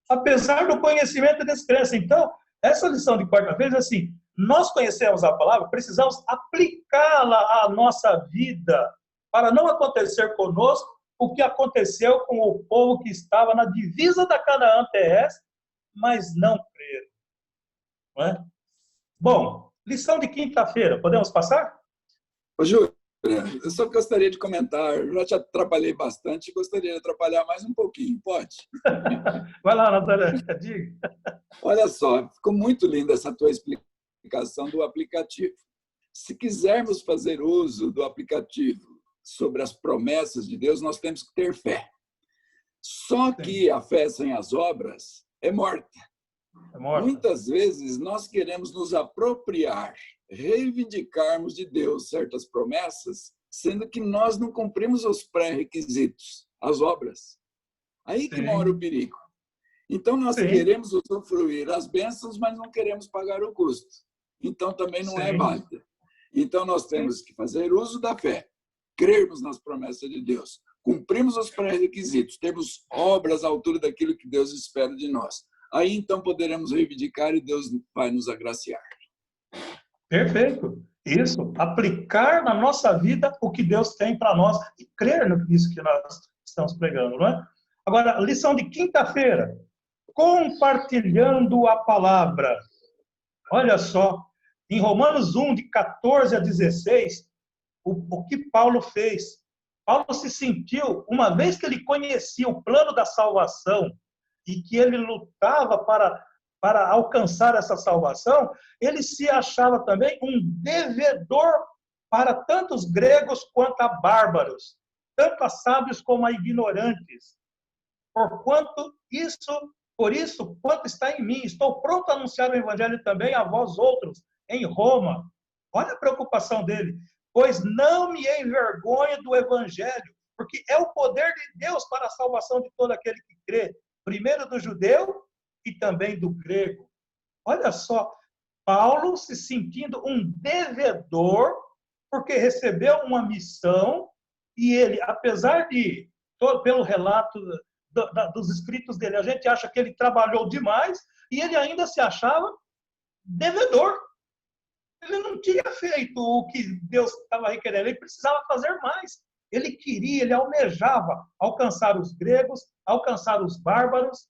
Apesar do conhecimento e descrença. Então, essa lição de quarta-feira é assim, nós conhecemos a palavra, precisamos aplicá-la à nossa vida, para não acontecer conosco o que aconteceu com o povo que estava na divisa da Canaã terrestre, mas não creram. Não é? Bom, lição de quinta-feira, podemos passar? Ô, Júlia, eu só gostaria de comentar, eu já te atrapalhei bastante, gostaria de atrapalhar mais um pouquinho, pode? Vai lá, Natália, diga. Olha só, ficou muito linda essa tua explicação do aplicativo. Se quisermos fazer uso do aplicativo sobre as promessas de Deus, nós temos que ter fé. Só que a fé sem as obras é morta. É morta. Muitas vezes nós queremos nos apropriar, reivindicarmos de Deus certas promessas, sendo que nós não cumprimos os pré-requisitos, as obras. Aí que mora o perigo. Então, nós queremos usufruir as bênçãos, mas não queremos pagar o custo. Então, também não é válido. Então, nós temos que fazer uso da fé, crermos nas promessas de Deus, cumprimos os pré-requisitos, termos obras à altura daquilo que Deus espera de nós. Aí, então, poderemos reivindicar e Deus vai nos agraciar. Perfeito. Isso. Aplicar na nossa vida o que Deus tem para nós e crer nisso que nós estamos pregando, não é? Agora, lição de quinta-feira. Compartilhando a palavra. Olha só, em Romanos 1, de 14 a 16, o que Paulo fez. Paulo se sentiu, uma vez que ele conhecia o plano da salvação e que ele lutava para alcançar essa salvação, ele se achava também um devedor para tanto os gregos quanto a bárbaros, tanto a sábios como a ignorantes. Por isso, quanto está em mim, estou pronto a anunciar o evangelho também a vós outros, em Roma. Olha a preocupação dele. Pois não me envergonho do evangelho, porque é o poder de Deus para a salvação de todo aquele que crê, primeiro do judeu e também do grego. Olha só, Paulo se sentindo um devedor, porque recebeu uma missão, e ele, apesar de, pelo relato dos escritos dele, a gente acha que ele trabalhou demais, e ele ainda se achava devedor. Ele não tinha feito o que Deus estava requerendo, ele precisava fazer mais. Ele queria, ele almejava alcançar os gregos, alcançar os bárbaros,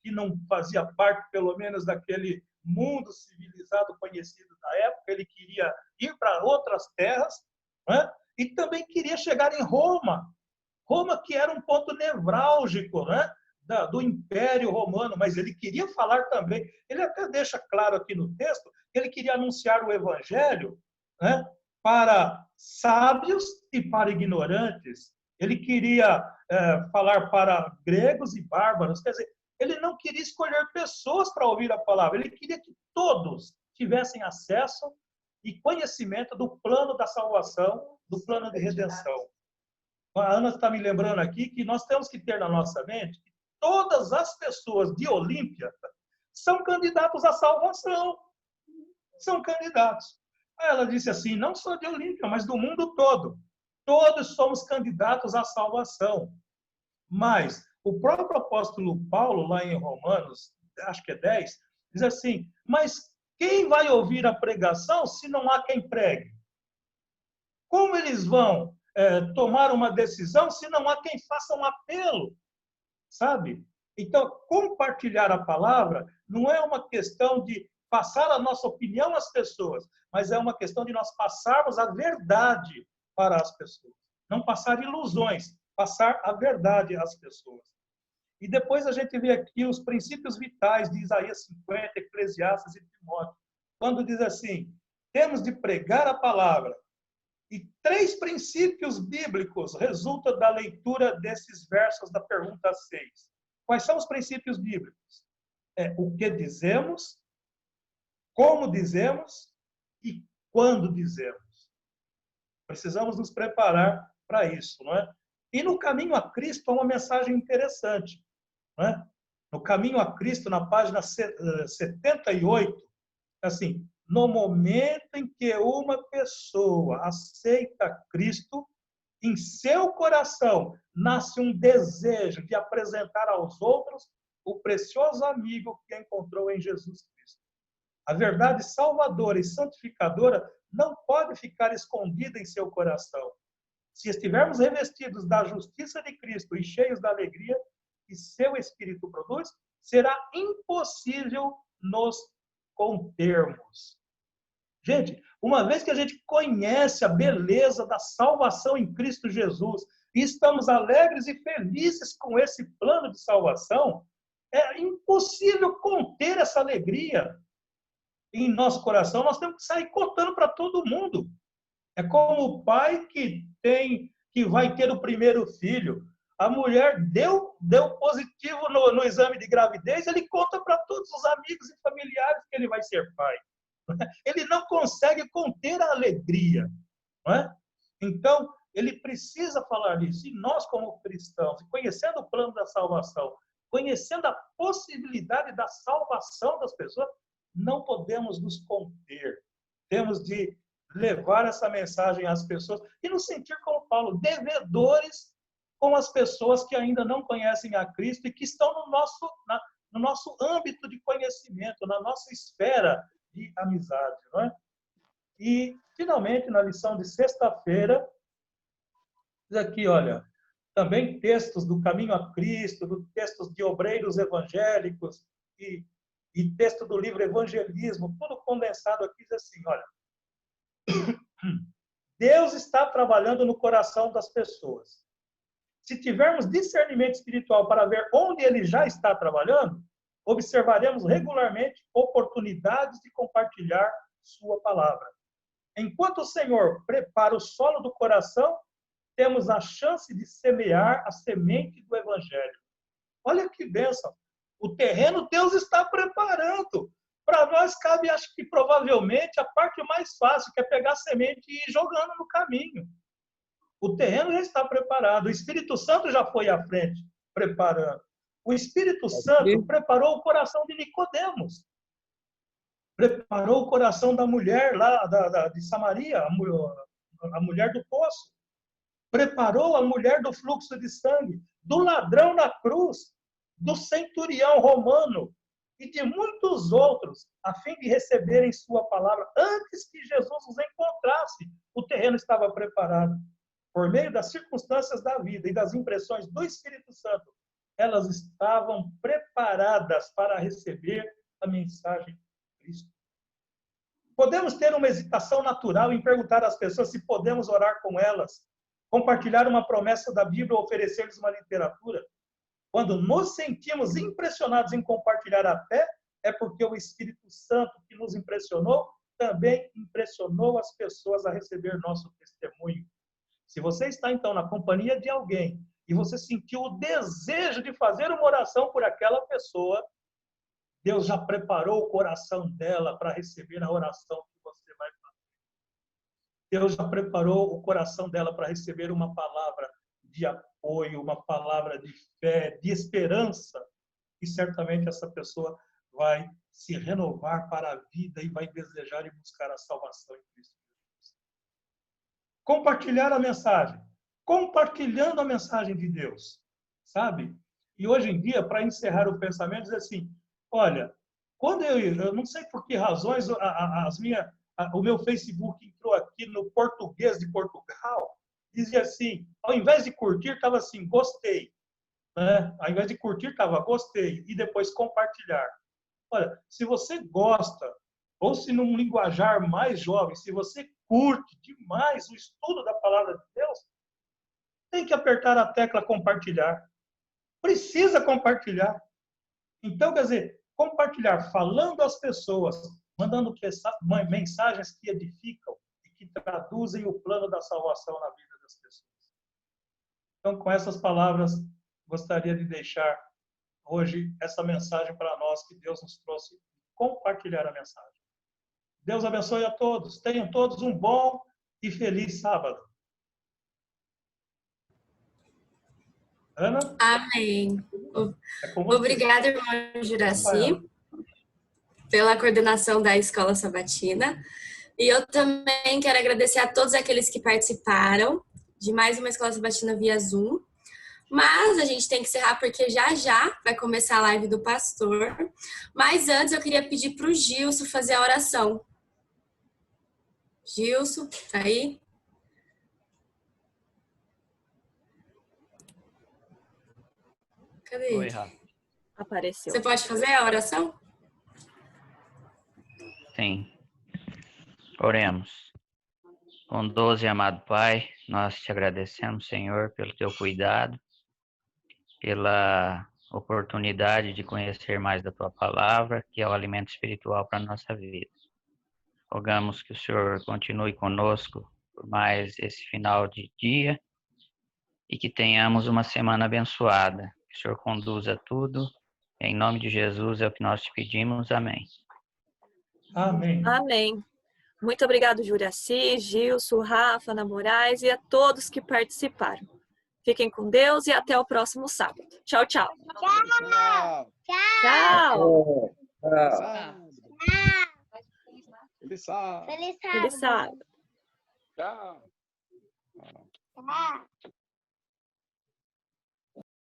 que não fazia parte, pelo menos, daquele mundo civilizado conhecido da época. Ele queria ir para outras terras, né? E também queria chegar em Roma. Roma, que era um ponto nevrálgico, né, do Império Romano, mas ele queria falar também. Ele até deixa claro aqui no texto que ele queria anunciar o Evangelho, né, para sábios e para ignorantes. Ele queria falar para gregos e bárbaros. Quer dizer, ele não queria escolher pessoas para ouvir a palavra. Ele queria que todos tivessem acesso e conhecimento do plano da salvação, do plano de redenção. A Ana está me lembrando aqui que nós temos que ter na nossa mente que todas as pessoas de Olímpia são candidatos à salvação. São candidatos. Aí ela disse assim, não só de Olímpia, mas do mundo todo. Todos somos candidatos à salvação. Mas o próprio apóstolo Paulo, lá em Romanos, acho que é 10, diz assim, mas quem vai ouvir a pregação se não há quem pregue? Como eles vão tomar uma decisão se não há quem faça um apelo? Sabe? Então, compartilhar a palavra não é uma questão de passar a nossa opinião às pessoas, mas é uma questão de nós passarmos a verdade para as pessoas. Não passar ilusões, passar a verdade às pessoas. E depois a gente vê aqui os princípios vitais de Isaías 50, Eclesiastes e Timóteo, quando diz assim, temos de pregar a palavra. E 3 princípios bíblicos resultam da leitura desses versos da pergunta 6. Quais são os princípios bíblicos? O que dizemos, como dizemos e quando dizemos. Precisamos nos preparar para isso, não é? E no caminho a Cristo há uma mensagem interessante, não é? No Caminho a Cristo, na página 78, assim, no momento em que uma pessoa aceita Cristo, em seu coração nasce um desejo de apresentar aos outros o precioso amigo que encontrou em Jesus Cristo. A verdade salvadora e santificadora não pode ficar escondida em seu coração. Se estivermos revestidos da justiça de Cristo e cheios da alegria que seu Espírito produz, será impossível nos contermos. Gente, uma vez que a gente conhece a beleza da salvação em Cristo Jesus e estamos alegres e felizes com esse plano de salvação, é impossível conter essa alegria em nosso coração. Nós temos que sair contando para todo mundo. É como o pai que vai ter o primeiro filho. A mulher deu positivo no exame de gravidez, ele conta para todos os amigos e familiares que ele vai ser pai. Ele não consegue conter a alegria. Não é? Então, ele precisa falar disso. E nós, como cristãos, conhecendo o plano da salvação, conhecendo a possibilidade da salvação das pessoas, não podemos nos conter. Temos de levar essa mensagem às pessoas e nos sentir, como Paulo, devedores com as pessoas que ainda não conhecem a Cristo e que estão no nosso âmbito de conhecimento, na nossa esfera de amizade. Não é? E, finalmente, na lição de sexta-feira, diz aqui, olha, também textos do Caminho a Cristo, textos de obreiros evangélicos e texto do livro Evangelismo, tudo condensado aqui, diz assim, olha, Deus está trabalhando no coração das pessoas. Se tivermos discernimento espiritual para ver onde Ele já está trabalhando, observaremos regularmente oportunidades de compartilhar sua palavra. Enquanto o Senhor prepara o solo do coração, temos a chance de semear a semente do Evangelho. Olha que bênção! O terreno Deus está preparando. Para nós cabe, acho que provavelmente, a parte mais fácil, que é pegar a semente e ir jogando no caminho. O terreno já está preparado. O Espírito Santo já foi à frente, preparando. O Espírito Santo preparou o coração de Nicodemos. Preparou o coração da mulher lá de Samaria, a mulher do poço. Preparou a mulher do fluxo de sangue, do ladrão na cruz, do centurião romano e de muitos outros, a fim de receberem sua palavra antes que Jesus os encontrasse. O terreno estava preparado. Por meio das circunstâncias da vida e das impressões do Espírito Santo, elas estavam preparadas para receber a mensagem de Cristo. Podemos ter uma hesitação natural em perguntar às pessoas se podemos orar com elas, compartilhar uma promessa da Bíblia ou oferecer-lhes uma literatura. Quando nos sentimos impressionados em compartilhar a fé, é porque o Espírito Santo que nos impressionou também impressionou as pessoas a receber nosso testemunho. Se você está, então, na companhia de alguém e você sentiu o desejo de fazer uma oração por aquela pessoa, Deus já preparou o coração dela para receber a oração que você vai fazer. Deus já preparou o coração dela para receber uma palavra de apoio, uma palavra de fé, de esperança. E certamente essa pessoa vai se renovar para a vida e vai desejar e buscar a salvação em Cristo Jesus. Compartilhar a mensagem. Compartilhando a mensagem de Deus. Sabe? E hoje em dia, para encerrar o pensamento, diz assim, olha, quando eu não sei por que razões o meu Facebook entrou aqui no português de Portugal, dizia assim, ao invés de curtir, estava assim, gostei. Né? Ao invés de curtir, estava gostei. E depois compartilhar. Olha, se você gosta, ou se num linguajar mais jovem, se você curte demais o estudo da palavra de Deus, tem que apertar a tecla compartilhar. Precisa compartilhar. Então, quer dizer, compartilhar, falando às pessoas, mandando mensagens que edificam e que traduzem o plano da salvação na vida das pessoas. Então, com essas palavras, gostaria de deixar hoje essa mensagem para nós que Deus nos trouxe, compartilhar a mensagem. Deus abençoe a todos. Tenham todos um bom e feliz sábado. Ana? Amém. É com você. Obrigada, irmão Juraci, pela coordenação da Escola Sabatina. E eu também quero agradecer a todos aqueles que participaram de mais uma Escola Sabatina via Zoom. Mas a gente tem que encerrar porque já vai começar a live do pastor. Mas antes eu queria pedir para o Gilson fazer a oração. Gilson, tá aí? Cadê ele? Oi, Rafa. Apareceu. Você pode fazer a oração? Sim. Oremos. Bondoso e amado Pai, nós te agradecemos, Senhor, pelo teu cuidado, pela oportunidade de conhecer mais da tua palavra, que é o alimento espiritual para a nossa vida. Rogamos que o Senhor continue conosco por mais esse final de dia e que tenhamos uma semana abençoada. Que o Senhor conduza tudo. Em nome de Jesus é o que nós te pedimos. Amém. Amém. Amém. Muito obrigado, Juraci, Gilson, Rafa, Ana Moraes e a todos que participaram. Fiquem com Deus e até o próximo sábado. Tchau, tchau. Tchau. Tchau. Feliz sábado. Feliz sábado. Tchau. Tchau.